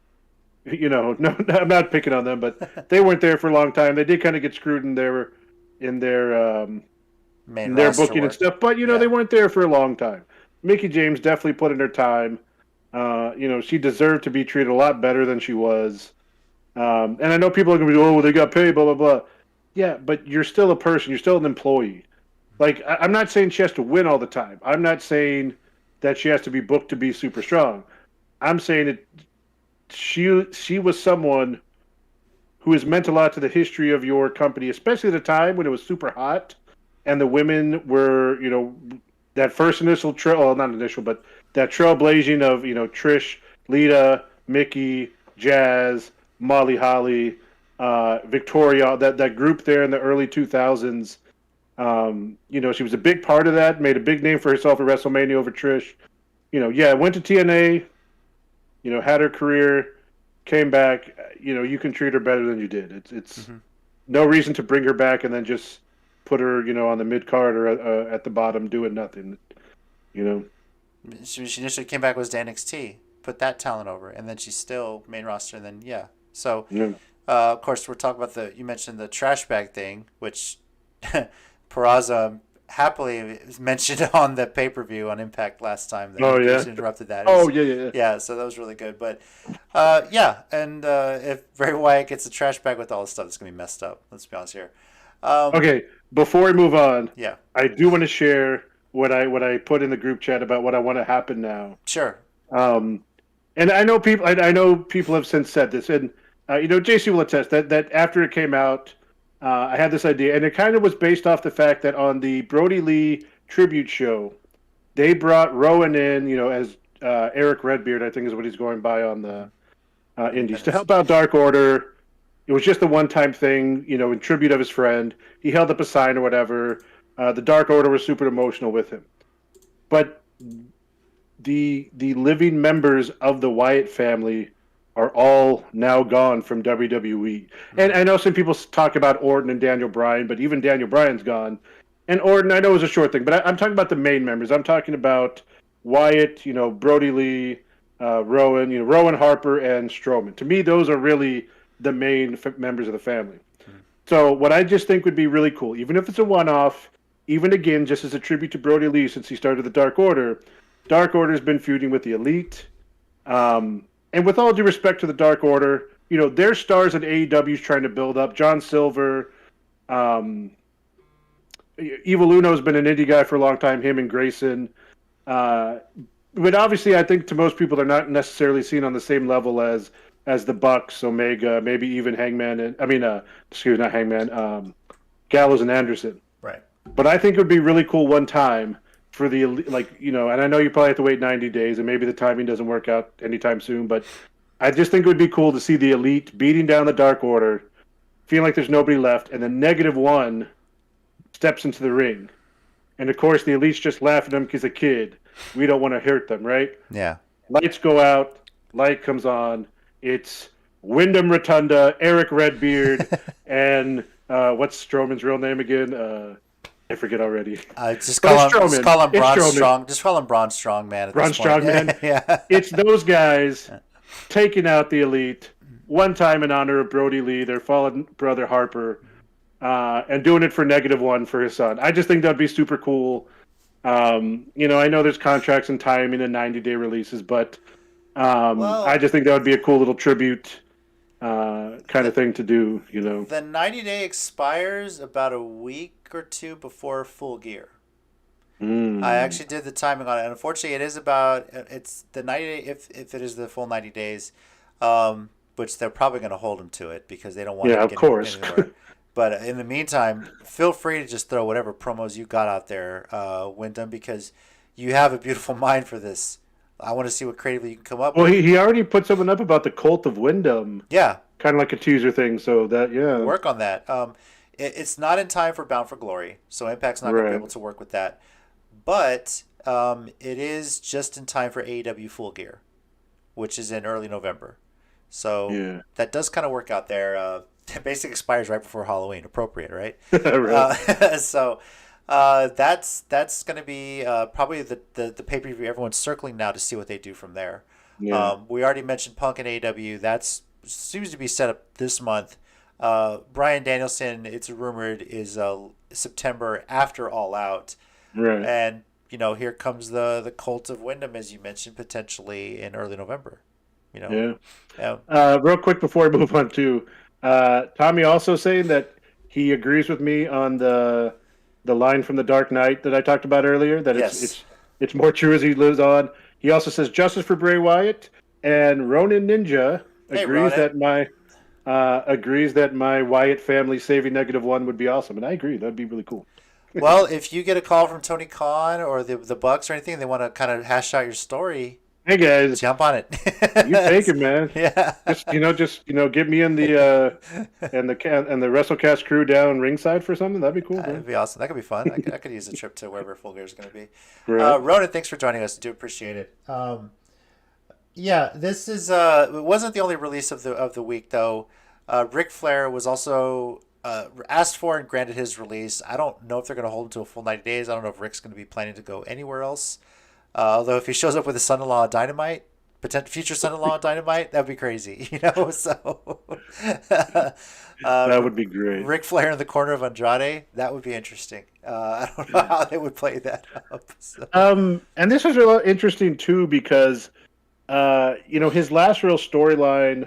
no, I'm not picking on them, but they weren't there for a long time. They did kind of get screwed in their booking and stuff, but they weren't there for a long time. Mickie James definitely put in her time. She deserved to be treated a lot better than she was. And I know people are going to be, oh, well, they got paid, blah, blah, blah. Yeah, but you're still a person. You're still an employee. I'm not saying she has to win all the time. I'm not saying that she has to be booked to be super strong. I'm saying that she was someone who has meant a lot to the history of your company, especially at a time when it was super hot and the women were, that first initial not initial, but that trailblazing of, Trish, Lita, Mickie, Jazz, Molly Holly, Victoria, that group there in the early 2000s. She was a big part of that, made a big name for herself at WrestleMania over Trish. Went to TNA, had her career, came back. You can treat her better than you did. It's no reason to bring her back and then just put her, on the mid card or at the bottom doing nothing. She initially came back was to NXT, put that talent over, and then she's still main roster, and then So, of course, we're talking about you mentioned the trash bag thing, which Peraza happily mentioned on the pay-per-view on Impact last time. That interrupted that. Yeah, so that was really good. But, if Bray Wyatt gets a trash bag with all this stuff, it's going to be messed up. Let's be honest here. Okay, before we move on, I do want to share what I put in the group chat about what I want to happen now. Sure. And I know people have since said this, and JC will attest that after it came out, I had this idea, and it kind of was based off the fact that on the Brody Lee tribute show, they brought Rowan in, as Eric Redbeard, I think is what he's going by on the Indies, to help out Dark Order. It was just a one-time thing, in tribute of his friend. He held up a sign or whatever. The Dark Order was super emotional with him, but the living members of the Wyatt family are all now gone from WWE. And I know some people talk about Orton and Daniel Bryan, but even Daniel Bryan's gone. And Orton, I know, is a short thing, but I'm talking about the main members. I'm talking about Wyatt, Brody Lee, Rowan, Rowan Harper, and Strowman. To me, those are really the main members of the family. So what I just think would be really cool, even if it's a one-off, even again, just as a tribute to Brody Lee since he started the Dark Order, Dark Order's been feuding with the Elite. And with all due respect to the Dark Order, their stars at AEW's trying to build up. John Silver, Evil Uno's been an indie guy for a long time, him and Grayson. But obviously, I think to most people, they're not necessarily seen on the same level as the Bucks, Omega, maybe even Hangman, not Hangman, Gallows and Anderson. Right. But I think it would be really cool one time for the, and I know you probably have to wait 90 days, and maybe the timing doesn't work out anytime soon, but I just think it would be cool to see the Elite beating down the Dark Order, feeling like there's nobody left, and then -1 steps into the ring. And of course, the Elite's just laughing at him because he's a kid. We don't want to hurt them, right? Yeah. Lights go out, light comes on. It's Wyndham Rotunda, Eric Redbeard, and what's Strowman's real name again? I forget already. Just call him Braun Strowman. Strong. Just call him Braun Strongman. Braun Strongman. Yeah. It's those guys taking out the Elite one time in honor of Brody Lee, their fallen brother Harper, and doing it for -1 for his son. I just think that'd be super cool. I know there's contracts and timing and 90-day releases, but I just think that would be a cool little tribute kind of thing to do. The 90-day expires about a week or two before Full Gear. I actually did the timing on it, and unfortunately, it's the 90 day if it is the full 90 days, which they're probably going to hold him to it because they don't want to get anywhere. But in the meantime, feel free to just throw whatever promos you got out there, Wyndham, because you have a beautiful mind for this. I want to see what creatively you can come up with. Well, he already put something up about the Cult of Wyndham. Yeah. Kind of like a teaser thing, so that, yeah. Work on that. It's not in time for Bound for Glory, so Impact's not going to be able to work with that. But it is just in time for AEW Full Gear, which is in early November. So that does kind of work out there. It basically expires right before Halloween. Appropriate, right? Right. So that's going to be probably the pay-per-view everyone's circling now to see what they do from there. Yeah. We already mentioned Punk and AEW. That seems to be set up this month. Bryan Danielson, it's rumored, is September after All Out. Right. And, here comes the Cult of Wyndham, as you mentioned, potentially in early November. Yeah. Real quick before we move on, too. Tommy also saying that he agrees with me on the line from The Dark Knight that I talked about earlier, that it's more true as he lives on. He also says justice for Bray Wyatt, and Ronin Ninja agrees that my Wyatt family saving -1 would be awesome, and I agree. That'd be really cool. Well, if you get a call from Tony Khan or the Bucks or anything, and they want to kind of hash out your story. Hey guys, jump on it. You take it, man. Yeah. Just get me in the and the WrestleCast crew down ringside for something. That'd be cool. That'd be awesome. That could be fun. I could use a trip to wherever Full Gear is going to be. Right. Ronan, thanks for joining us. I do appreciate it. This is it wasn't the only release of the week though. Ric Flair was also asked for and granted his release. I don't know if they're going to hold him to a full 90 days. I don't know if Ric's going to be planning to go anywhere else. Although if he shows up with his son-in-law Dynamite, future son-in-law Dynamite, that'd be crazy, So that would be great. Ric Flair in the corner of Andrade, that would be interesting. I don't know how they would play that up. So. And this was really interesting too because, his last real storyline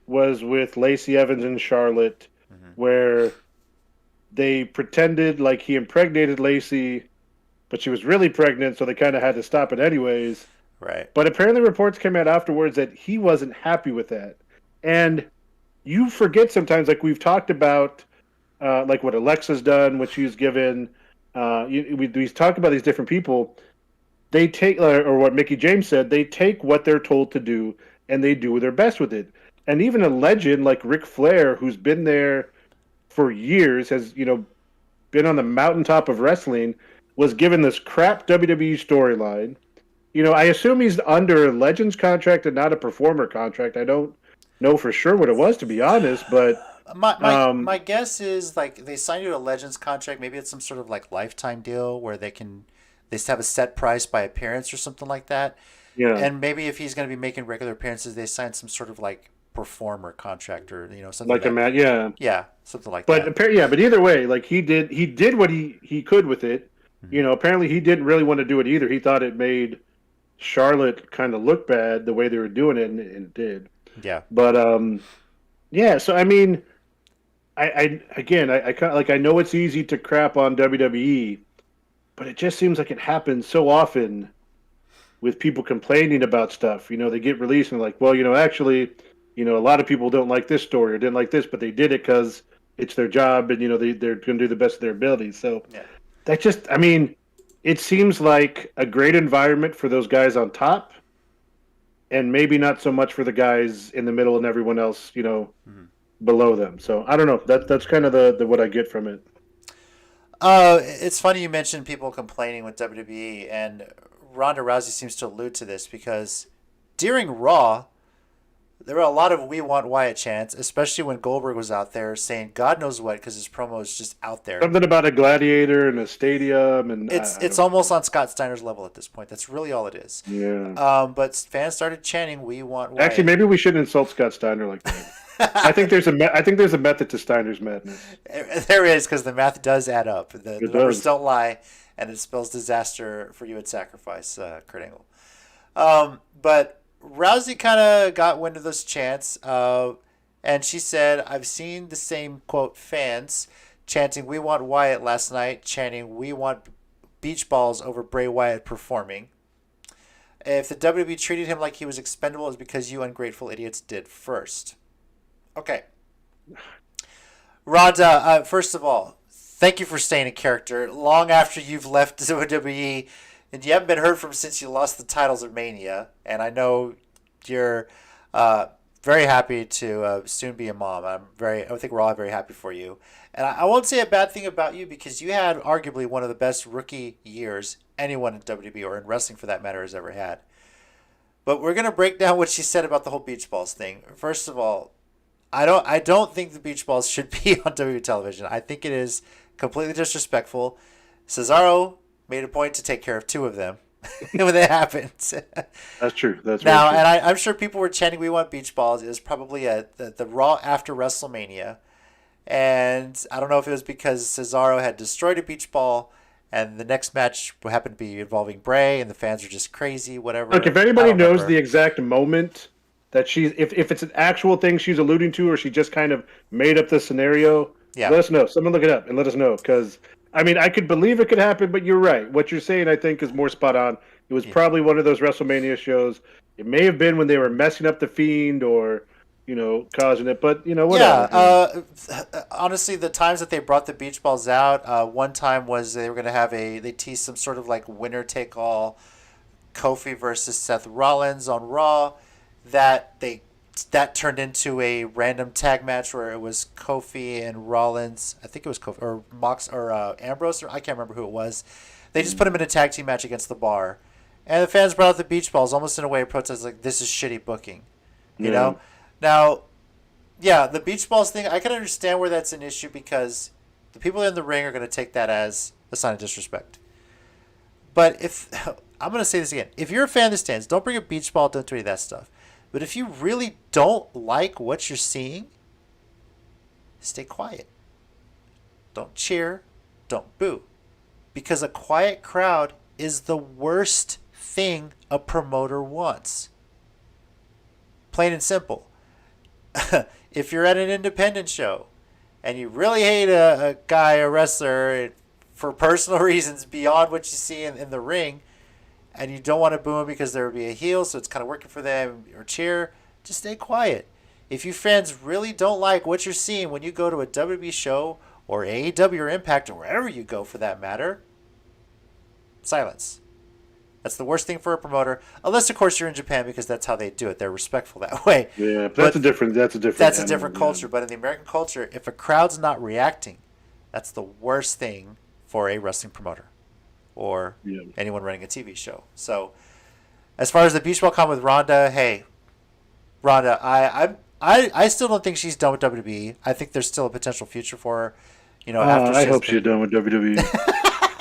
was with Lacey Evans and Charlotte, where they pretended like he impregnated Lacey. But she was really pregnant, so they kind of had to stop it anyways. Right. But apparently reports came out afterwards that he wasn't happy with that. And you forget sometimes, like we've talked about, like what Alexa's done, what she's given. We talk about these different people. They take, or what Mickie James said, they take what they're told to do, and they do their best with it. And even a legend like Ric Flair, who's been there for years, has been on the mountaintop of wrestling, was given this crap WWE storyline. I assume he's under a Legends contract and not a Performer contract. I don't know for sure what it was, to be honest, but... My guess is, like, they signed you to a Legends contract. Maybe it's some sort of, like, lifetime deal where they just have a set price by appearance or something like that. Yeah. And maybe if he's going to be making regular appearances, they sign some sort of, like, performer contract or something like a match, yeah. Yeah, something like But that. but either way, like he did what he could with it. Mm-hmm. Apparently he didn't really want to do it either. He thought it made Charlotte kind of look bad the way they were doing it, and it did. Yeah. But yeah. So I mean, I again, I kind of like I know it's easy to crap on WWE, but it just seems like it happens so often with people complaining about stuff. They get released and like, well, actually, a lot of people don't like this story or didn't like this, but they did it because it's their job and they're going to do the best of their abilities. So that just, I mean, it seems like a great environment for those guys on top, and maybe not so much for the guys in the middle and everyone else, below them. So I don't know. That's kind of the what I get from it. It's funny you mentioned people complaining with WWE, and Ronda Rousey seems to allude to this because during Raw, there were a lot of "We Want Wyatt" chants, especially when Goldberg was out there saying God knows what because his promo is just out there. Something about a gladiator and a stadium, and it's almost on Scott Steiner's level at this point. That's really all it is. Yeah. But fans started chanting "We Want Wyatt." Actually, maybe we shouldn't insult Scott Steiner like that. I think there's a method to Steiner's madness. There is, because the math does add up. The numbers does. don't lie, and it spells disaster for you at Sacrifice, Kurt Angle. But Rousey kind of got wind of those chants, and she said, I've seen the same, quote, fans chanting "We Want Wyatt" last night, chanting "We want beach balls" over Bray Wyatt performing. If the WWE treated him like he was expendable, it's because you ungrateful idiots did first. Okay. Ronda, first of all, thank you for staying in character long after you've left WWE, and you haven't been heard from since you lost the titles at Mania. And I know you're very happy to soon be a mom. I think we're all very happy for you. And I won't say a bad thing about you because you had arguably one of the best rookie years anyone in WWE or in wrestling for that matter has ever had. But we're gonna break down what she said about the whole beach balls thing. First of all, I don't think the beach balls should be on WWE television. I think it is completely disrespectful. Cesaro made a point to take care of two of them when that happened. That's true. That's now, true. And I'm sure people were chanting "We want beach balls." It was probably the Raw after WrestleMania, and I don't know if it was because Cesaro had destroyed a beach ball, and the next match happened to be involving Bray, and the fans were just crazy. Whatever. Look, if anybody knows the exact moment that if it's an actual thing she's alluding to, or she just kind of made up the scenario, let us know. Someone look it up and let us know. Because, I mean, I could believe it could happen, but you're right. What you're saying, I think, is more spot on. It was probably one of those WrestleMania shows. It may have been when they were messing up the Fiend or, causing it, but, whatever. Yeah, honestly, the times that they brought the beach balls out, one time was they were going to have they teased some sort of like winner-take-all Kofi versus Seth Rollins on Raw. That turned into a random tag match where it was Kofi and Rollins. I think it was Kofi or Mox or Ambrose, or I can't remember who it was. They just put him in a tag team match against the Bar, and the fans brought out the beach balls almost in a way of protest, like this is shitty booking, you know. Now, yeah, the beach balls thing, I can understand where that's an issue because the people in the ring are going to take that as a sign of disrespect. But I'm going to say this again, if you're a fan of the stands, don't bring a beach ball, don't do any of that stuff. But if you really don't like what you're seeing, stay quiet. Don't cheer. Don't boo. Because a quiet crowd is the worst thing a promoter wants. Plain and simple. If you're at an independent show and you really hate a guy, a wrestler, for personal reasons beyond what you see in the ring, and you don't want to boo him because there would be a heel, so it's kind of working for them, or cheer, just stay quiet. If you fans really don't like what you're seeing when you go to a WWE show or AEW or Impact or wherever you go for that matter, silence. That's the worst thing for a promoter, unless of course you're in Japan because that's how they do it. They're respectful that way. Yeah, but that's a different culture. But in the American culture, if a crowd's not reacting, that's the worst thing for a wrestling promoter or anyone running a TV show. So, as far as the beach ball comment with Ronda, hey, Ronda, I still don't think she's done with WWE. I think there's still a potential future for her. After I hope she's done with WWE.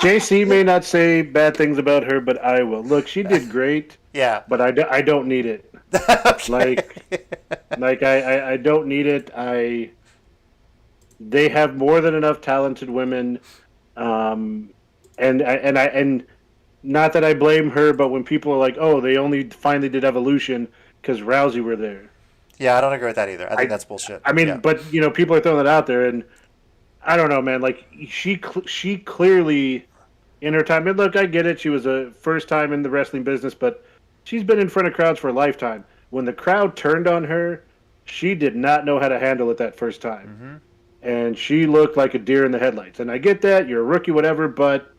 JC may not say bad things about her, but I will. Look, she did great. Yeah. But I don't need it. Okay. Like I don't need it. They have more than enough talented women, and not that I blame her, but when people are like, oh, they only finally did Evolution because Rousey were there. Yeah, I don't agree with that either. I think that's bullshit. I mean, yeah. but people are throwing that out there, and I don't know, man. Like she clearly in her time. And look, I get it. She was a first time in the wrestling business, but she's been in front of crowds for a lifetime. When the crowd turned on her, she did not know how to handle it that first time, and she looked like a deer in the headlights. And I get that you're a rookie, whatever, but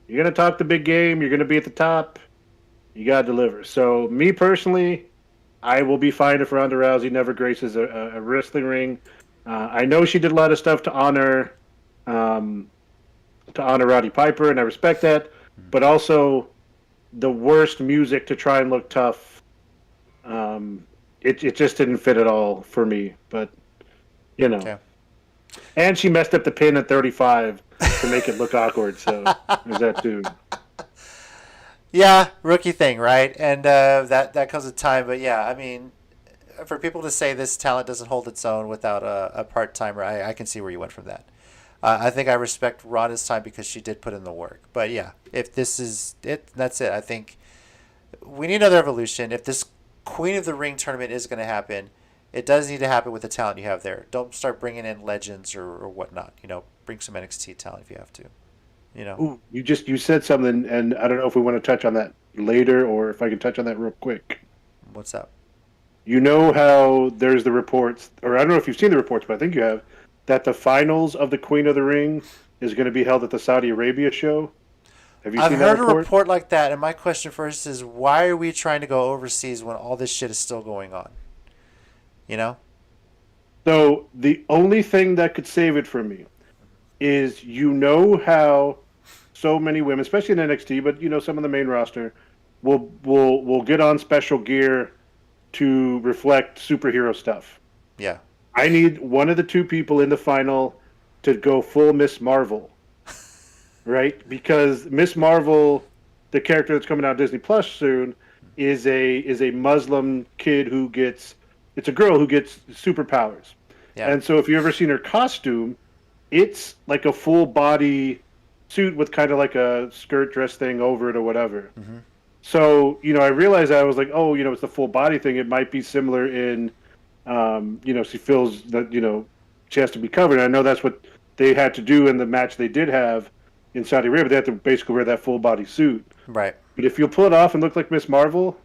you're gonna talk the big game. You're gonna be at the top. You gotta deliver. So me personally, I will be fine if Ronda Rousey never graces a wrestling ring. I know she did a lot of stuff to honor Roddy Piper, and I respect that. But also, the worst music to try and look tough. It just didn't fit at all for me. But Okay. and she messed up the pin at 35 to make it look awkward. So there's that too. Yeah, rookie thing, right? And that comes with time. But yeah, I mean, for people to say this talent doesn't hold its own without a part timer, I can see where you went from that. I think I respect Ronda's time because she did put in the work. But yeah, if this is it, that's it. I think we need another evolution. If this Queen of the Ring tournament is going to happen, it does need to happen with the talent you have there. Don't start bringing in legends or whatnot. Bring some NXT talent if you have to. Ooh, you said something, and I don't know if we want to touch on that later or if I can touch on that real quick. What's up? You know how there's the reports, or I don't know if you've seen the reports, but I think you have, that the finals of the Queen of the Ring is going to be held at the Saudi Arabia show. Have you I've seen heard that report? a report like that, and my question first is, why are we trying to go overseas when all this shit is still going on? So the only thing that could save it for me is how so many women, especially in NXT, but some of the main roster, will get on special gear to reflect superhero stuff. Yeah. I need one of the two people in the final to go full Miss Marvel, right? Because Miss Marvel, the character that's coming out Disney Plus soon, is a Muslim kid it's a girl who gets superpowers. Yeah. And so if you've ever seen her costume, it's like a full body suit with kind of like a skirt dress thing over it or whatever. Mm-hmm. So, I realized I was like, oh, it's the full body thing. It might be similar in, she feels that, she has to be covered. And I know that's what they had to do in the match they did have in Saudi Arabia. They had to basically wear that full body suit. Right. But if you'll pull it off and look like Miss Marvel,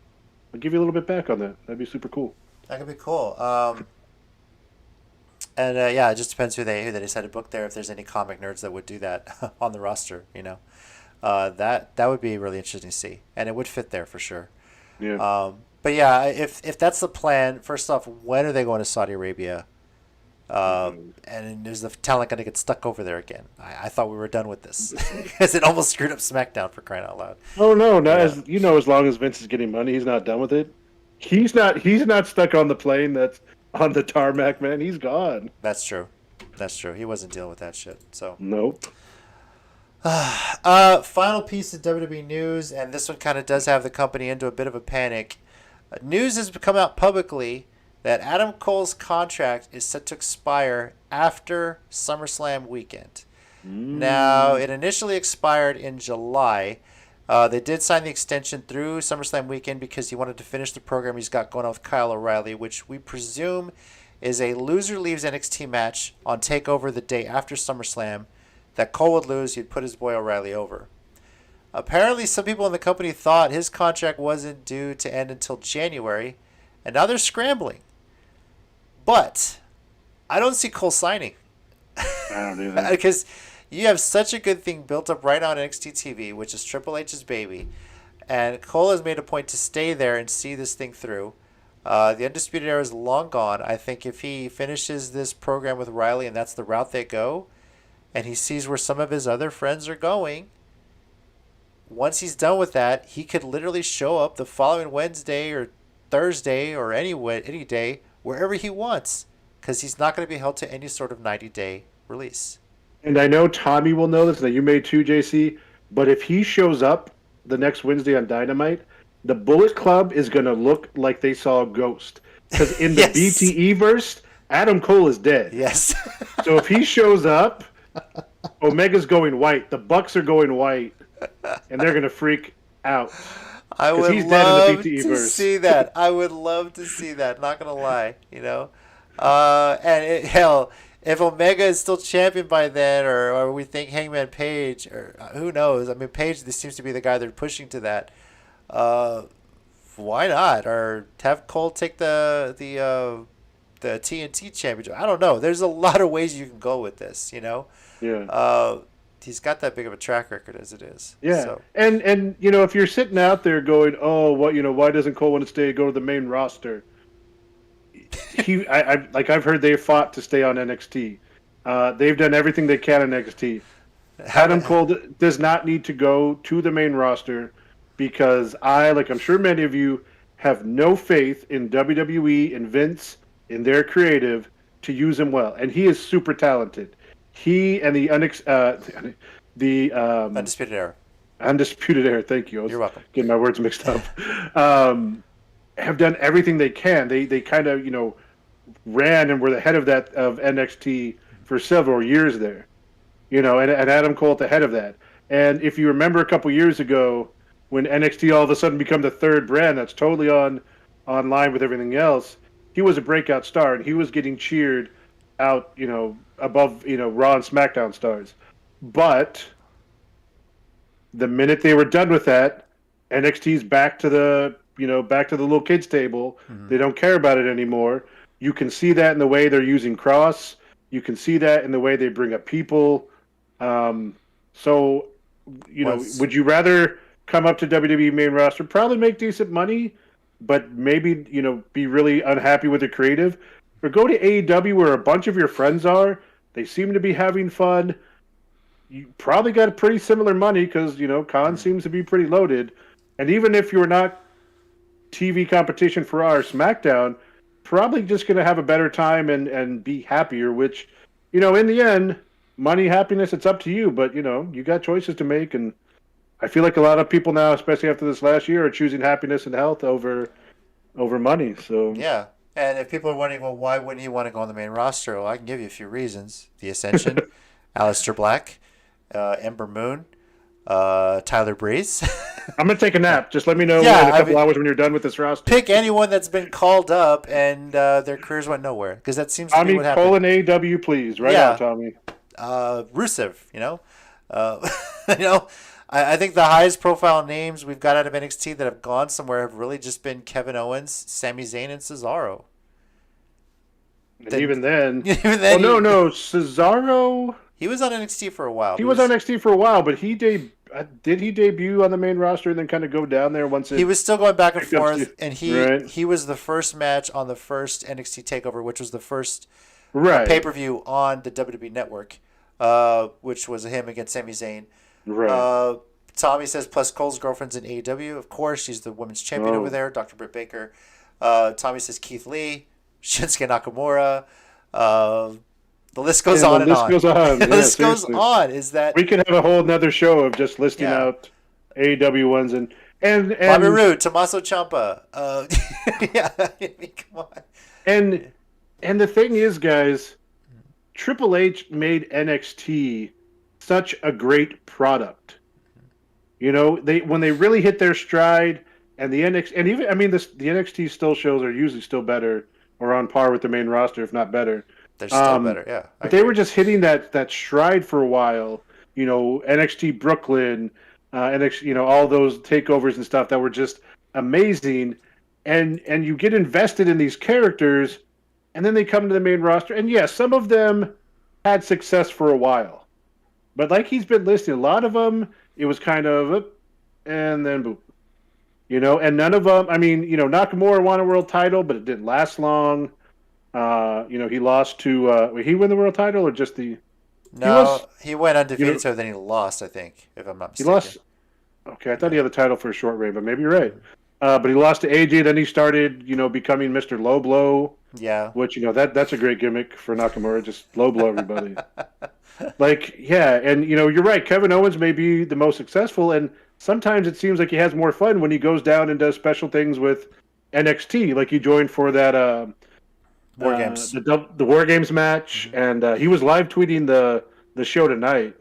I'll give you a little bit back on that. That'd be super cool. That could be cool. And it just depends who they decide to book there. If there's any comic nerds that would do that on the roster, that would be really interesting to see, and it would fit there for sure. Yeah. But yeah, if that's the plan, first off, when are they going to Saudi Arabia? And is the talent going to get stuck over there again? I thought we were done with this because it almost screwed up SmackDown, for crying out loud. Oh no, as long as Vince is getting money, he's not done with it. He's not stuck on the plane that's on the tarmac, man. He's gone. That's true. He wasn't dealing with that shit. So nope. Final piece of WWE news, and this one kind of does have the company into a bit of a panic. News has come out publicly that Adam Cole's contract is set to expire after SummerSlam weekend. Now, it initially expired in July. They did sign the extension through SummerSlam weekend because he wanted to finish the program he's got going on with Kyle O'Reilly, which we presume is a loser leaves NXT match on TakeOver the day after SummerSlam. That Cole would lose, he'd put his boy O'Reilly over. Apparently, some people in the company thought his contract wasn't due to end until January, and now they're scrambling. But I don't see Cole signing. I don't do that. Because you have such a good thing built up right now on NXT TV, which is Triple H's baby, and Cole has made a point to stay there and see this thing through. The Undisputed Era is long gone. I think if he finishes this program with Riley and that's the route they go, and he sees where some of his other friends are going, once he's done with that, he could literally show up the following Wednesday or Thursday or any day, wherever he wants, because he's not going to be held to any sort of 90-day release. And I know Tommy will know this, and you may too, JC, but if he shows up the next Wednesday on Dynamite, the Bullet Club is going to look like they saw a ghost. Because in the Yes. BTE verse, Adam Cole is dead. Yes. So if he shows up, Omega's going white. The Bucks are going white, and they're gonna freak out. I would he's dead in the love BTE to verse. see that. I would love to see that. Not gonna lie, hell, if Omega is still champion by then, or we think Hangman Page, or who knows? I mean, Page. This seems to be the guy they're pushing to that. Why not? Or have Cole take the TNT championship? I don't know. There's a lot of ways you can go with this. Yeah. He's got that big of a track record as it is. Yeah, So. and if you're sitting out there going, oh, what why doesn't Cole want to stay? Go to the main roster. I've heard they fought to stay on NXT. They've done everything they can in NXT. Adam Cole does not need to go to the main roster because I'm sure many of you, have no faith in WWE and Vince in their creative to use him well, and he is super talented. He and the Undisputed Era. Undisputed Era. Thank you. I was You're welcome. Getting my words mixed up. Have done everything they can. They kind of ran and were the head of NXT for several years there. And Adam Cole at the head of that. And if you remember a couple years ago when NXT all of a sudden became the third brand that's totally on line with everything else, he was a breakout star and he was getting cheered out, above, Raw and SmackDown stars. But the minute they were done with that, NXT's back to the little kids table. Mm-hmm. They don't care about it anymore. You can see that in the way they're using Cross. You can see that in the way they bring up people. Would you rather come up to WWE main roster, probably make decent money, but maybe, be really unhappy with the creative? Or go to AEW where a bunch of your friends are. They seem to be having fun. You probably got pretty similar money because, Khan seems to be pretty loaded. And even if you're not TV competition for our SmackDown, probably just going to have a better time and be happier, which, in the end, money, happiness, it's up to you. But, you got choices to make. And I feel like a lot of people now, especially after this last year, are choosing happiness and health over money. So yeah. And if people are wondering, well, why wouldn't he want to go on the main roster? Well, I can give you a few reasons. The Ascension, Aleister Black, Ember Moon, Tyler Breeze. I'm going to take a nap. Just let me know in a couple hours when you're done with this roster. Pick anyone that's been called up and their careers went nowhere. Because that seems to be what happened. Call an AEW, please. Right now, Tommy. Rusev, I think the highest profile names we've got out of NXT that have gone somewhere have really just been Kevin Owens, Sami Zayn, and Cesaro. And even then, no, Cesaro. He was on NXT for a while. He was on NXT for a while, but did he debut on the main roster and then kind of go down there once? He was still going back and forth, and he was the first match on the first NXT Takeover, which was the first pay-per-view on the WWE Network, which was him against Sami Zayn. Right. Tommy says, plus Cole's girlfriend's in AEW. Of course, she's the women's champion over there, Dr. Britt Baker. Tommy says Keith Lee, Shinsuke Nakamura. The list goes on and on. The list goes on. Is that we could have a whole another show of just listing out AEW ones and Bobby Roode, Tommaso Ciampa. Come on. And the thing is, guys, Triple H made NXT such a great product. When they really hit their stride, and the NXT, and even the NXT still shows are usually still better or on par with the main roster, if not better. They're still better, yeah. But they were just hitting that stride for a while. NXT Brooklyn, NXT, all those takeovers and stuff that were just amazing, and you get invested in these characters, and then they come to the main roster, and yes, some of them had success for a while. But like he's been listing, a lot of them, it was kind of, and then boom. And none of them, Nakamura won a world title, but it didn't last long. He lost to, he win the world title or just the... No, he went undefeated, so then he lost, I think, if I'm not mistaken. He lost... Okay, I thought he had the title for a short reign, but maybe you're right. But he lost to AJ, then he started, becoming Mr. Low Blow. Yeah. Which, that's a great gimmick for Nakamura, just low blow everybody. And you're right. Kevin Owens may be the most successful, and sometimes it seems like he has more fun when he goes down and does special things with, NXT. Like he joined for that War Games. the War Games match, and he was live tweeting the show tonight.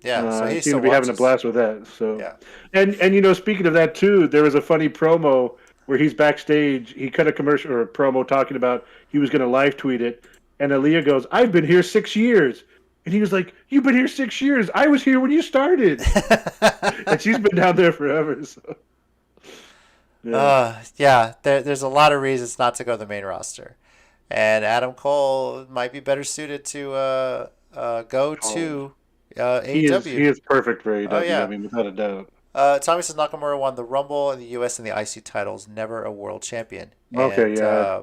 Yeah, so he Seemed still to be having a watches. blast with that. So, Yeah. and speaking of that too, there was a funny promo where he's backstage. He cut a commercial or a promo talking about he was going to live tweet it, and Aaliyah goes, "I've been here 6 years," and he was like, "You've been here 6 years. I was here when you started," and she's been down there forever. So, There's a lot of reasons not to go to the main roster, and Adam Cole might be better suited to go to AEW. He is perfect for AEW. Oh, yeah. I mean, without a doubt. Tommy says Nakamura won the Rumble in the U.S. and the IC titles, never a world champion. Okay, And, yeah.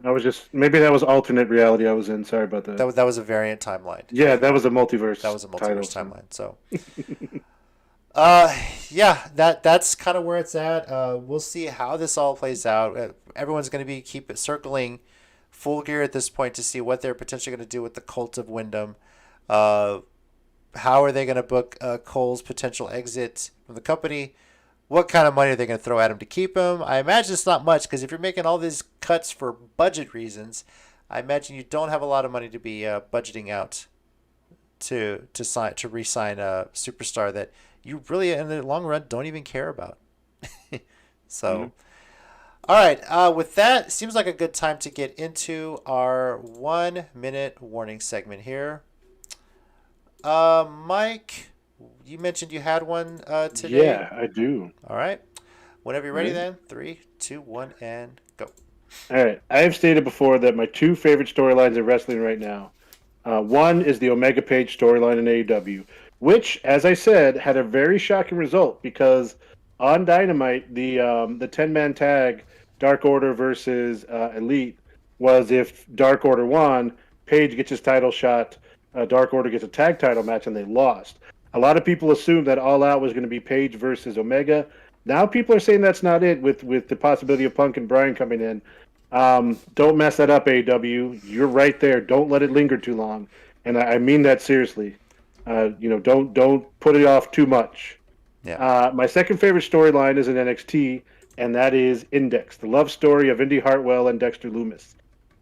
I was just maybe that was alternate reality I was in. Sorry about that. That was a variant timeline. Yeah, that was a multiverse. That was a multiverse title, timeline. So, that's kind of where it's at. We'll see how this all plays out. Everyone's going to be keep it circling full gear at this point to see what they're potentially going to do with the Cult of Wyndham. How are they going to book Cole's potential exit from the company? What kind of money are they going to throw at him to keep him? I imagine it's not much, because if you're making all these cuts for budget reasons, I imagine you don't have a lot of money to be budgeting out to re-sign a superstar that you really, in the long run, don't even care about. So, all right. With that, seems like a good time to get into our 1 minute warning segment here. Mike, you mentioned you had one today. Yeah, I do. All right. Whenever you're ready, then 3, 2, 1, and go. All right. I have stated before that my 2 favorite storylines in wrestling right now. One is the Omega Page storyline in AEW, which, as I said, had a very shocking result because on Dynamite, the 10-man tag Dark Order versus Elite was if Dark Order won, Page gets his title shot, Dark Order gets a tag title match, and they lost. A lot of people assumed that All Out was going to be Page versus Omega. Now people are saying that's not it with the possibility of Punk and Bryan coming in. Don't mess that up, AEW. You're right there. Don't let it linger too long. And I mean that seriously. Don't put it off too much. Yeah. My second favorite storyline is in NXT, and that is Index, the love story of Indy Hartwell and Dexter Lumis.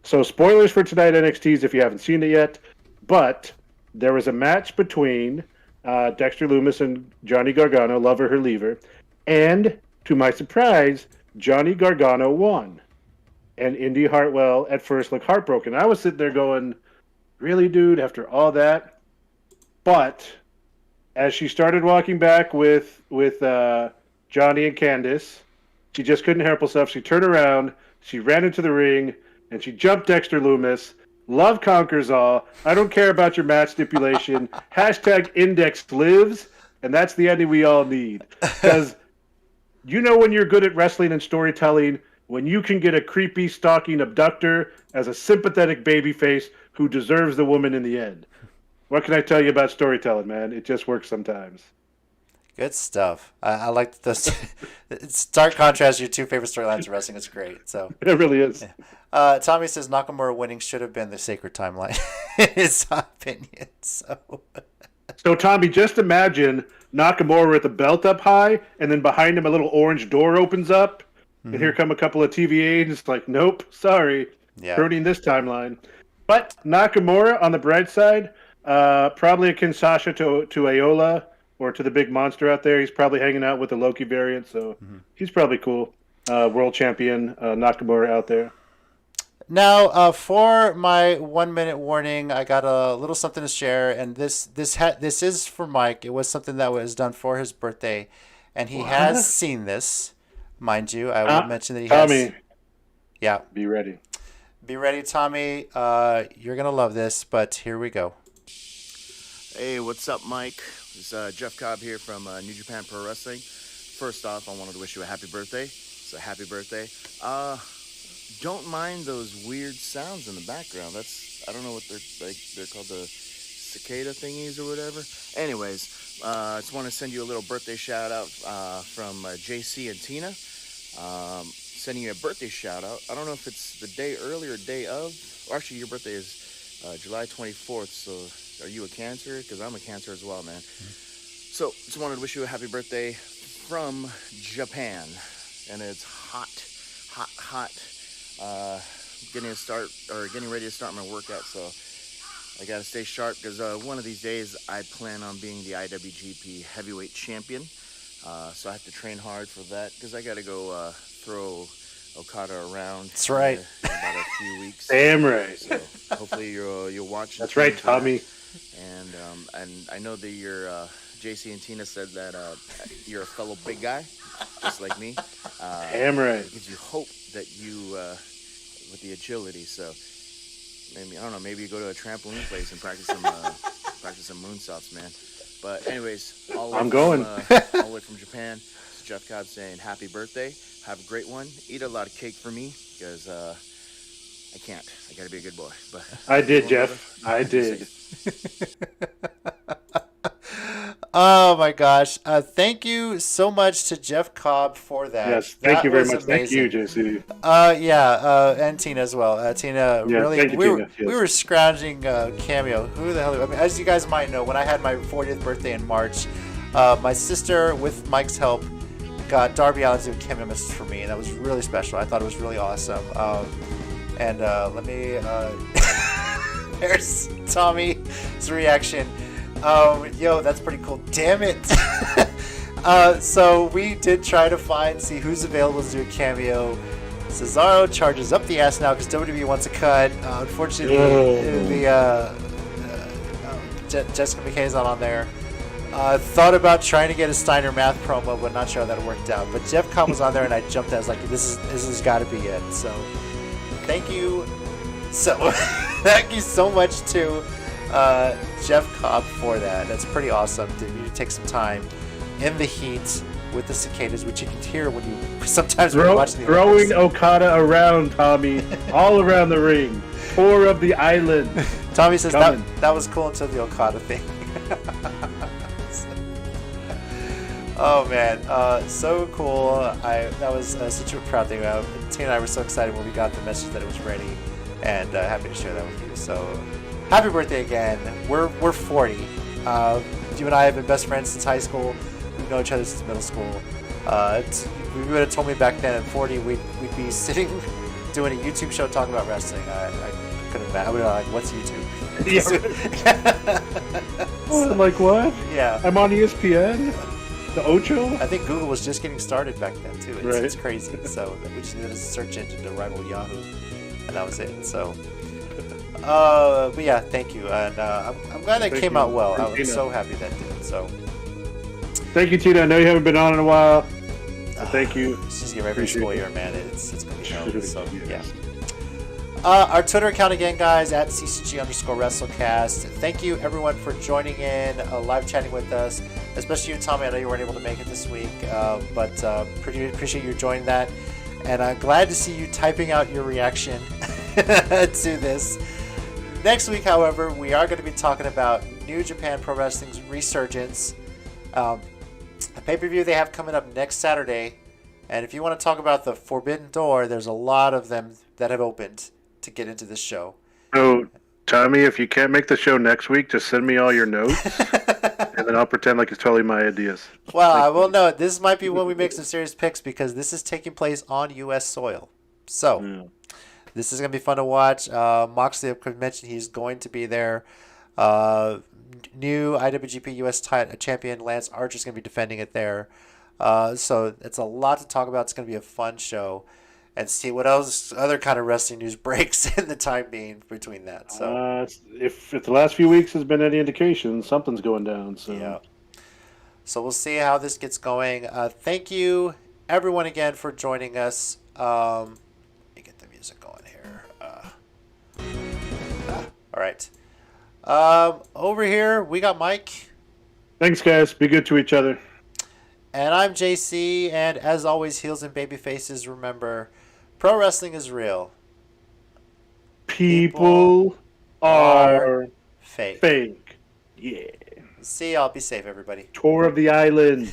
So spoilers for tonight NXT's if you haven't seen it yet, but there was a match between Dexter Lumis and Johnny Gargano, lover her leaver, and to my surprise, Johnny Gargano won. And Indy Hartwell at first looked heartbroken. I was sitting there going, really, dude, after all that? But as she started walking back with Johnny and Candice, she just couldn't help herself. She turned around, she ran into the ring, and she jumped Dexter Lumis. Love conquers all. I don't care about your match stipulation. Hashtag Index lives, and that's the ending we all need. Because when you're good at wrestling and storytelling, when you can get a creepy, stalking abductor as a sympathetic babyface who deserves the woman in the end. What can I tell you about storytelling, man? It just works sometimes. Good stuff. I like this. It's stark contrast to your 2 favorite storylines in wrestling. It's great. So it really is. Yeah. Tommy says Nakamura winning should have been the sacred timeline, in his opinion. So Tommy, just imagine Nakamura with the belt up high, and then behind him a little orange door opens up, and here come a couple of TVA agents like, nope, sorry, ruining this timeline. But Nakamura, on the bright side, probably akin Sasha to Ayola, or to the big monster out there. He's probably hanging out with the Loki variant, so he's probably cool. World champion Nakamura out there. Now, for my 1 minute warning, I got a little something to share, and this is for Mike. It was something that was done for his birthday, and he has seen this, mind you. I will mention that he has. Tommy, yeah, be ready. Be ready, Tommy. You're gonna love this, but here we go. Hey, what's up, Mike? It's Jeff Cobb here from New Japan Pro Wrestling. First off, I wanted to wish you a happy birthday. So happy birthday. Don't mind those weird sounds in the background. I don't know what they're called, the cicada thingies or whatever. Anyways, I just want to send you a little birthday shout out from JC and Tina. Sending you a birthday shout out. I don't know if it's the day early or day of. Or actually, your birthday is July 24th, so are you a Cancer? Because I'm a Cancer as well, man. So, just wanted to wish you a happy birthday from Japan. And it's hot hot, getting ready to start my workout. So I got to stay sharp because one of these days I plan on being the IWGP Heavyweight Champion. So I have to train hard for that because I got to go throw Okada around. That's right. In about a few weeks. Damn right. So hopefully you'll watch. That's right, Tommy. And I know that JC and Tina said that you're a fellow big guy, just like me. Damn right. It gives you hope that you with the agility. So maybe I don't know. Maybe you go to a trampoline place and practice some moonsaults, man. But anyways, I'm going. all the way from Japan. It's Jeff Cobb saying happy birthday. Have a great one. Eat a lot of cake for me because I can't. I got to be a good boy. But I did, Jeff. I did. Oh my gosh! Thank you so much to Jeff Cobb for that. Yes, thank you very was much. amazing. Thank you, JC. And Tina as well. Tina, Yeah, really, thank you, we Tina. Yes. were scrounging Cameo. Who the hell? I mean, as you guys might know, when I had my 40th birthday in March, my sister, with Mike's help, got Darby Allin to do a Cameo message for me, and that was really special. I thought it was really awesome. And let me. There's Tommy's reaction. Yo, that's pretty cool. Damn it. So we did try to see who's available to do a Cameo. Cesaro charges up the ass now because WWE wants a cut. Unfortunately, Jessica McKay's not on there. Thought about trying to get a Steiner Math promo, but not sure how that worked out. But Jeff Cobb was on there, and I jumped. I was like, this has got to be it. So thank you. So thank you so much to Jeff Cobb for that. That's pretty awesome. Did you take some time in the heat with the cicadas, which you can hear when you sometimes when you watch the throwing Olympics. Okada around, Tommy, all around the ring, tour of the island. Tommy says Coming. that was cool until the Okada thing. Oh man, so cool! That was such a proud thing. Tina and I were so excited when we got the message that it was ready, and happy to share that with you. So, happy birthday again! We're 40. You and I have been best friends since high school. We've known each other since middle school. If you would have told me back then at 40 we'd be sitting doing a YouTube show talking about wrestling. I couldn't imagine. I would have like, what's YouTube? I'm like, what? Yeah. I'm on ESPN? The Ocho? I think Google was just getting started back then too. It's, Right. it's crazy. So we just needed a search engine to rival Yahoo, and that was it. So, but yeah, thank you, and I'm glad that Thank came you. out well. I Thank was you. so happy that did. So, Thank you, Tina. I know you haven't been on in a while. But thank you. It's just get ready for Appreciate school it. year, man. It's gonna be hell. So Yes. yeah. Our Twitter account again, guys, at @CCG_WrestleCast. Thank you, everyone, for joining in, live chatting with us, especially you, Tommy. I know you weren't able to make it this week, but pretty appreciate you joining that. And I'm glad to see you typing out your reaction to this. Next week, however, we are going to be talking about New Japan Pro Wrestling's Resurgence, a pay-per-view they have coming up next Saturday. And if you want to talk about the Forbidden Door, there's a lot of them that have opened to get into this show. So, Tommy, if you can't make the show next week, just send me all your notes, and then I'll pretend like it's totally my ideas. Well, I will know this might be when we make some serious picks because this is taking place on U.S. soil. So, this is going to be fun to watch. Moxley, I could mention he's going to be there. New IWGP U.S. champion Lance Archer is going to be defending it there. So, it's a lot to talk about. It's going to be a fun show. And see what else, other kind of wrestling news breaks in the time being between that. So, if the last few weeks has been any indication, something's going down. So. yeah. So we'll see how this gets going. Thank you, everyone, again for joining us. Let me get the music going here. All right. Over here, we got Mike. Thanks, guys. Be good to each other. And I'm JC. And as always, heels and baby faces, remember, pro wrestling is real. People are fake. fake. Yeah. See y'all. Be safe, everybody. Tour of the island.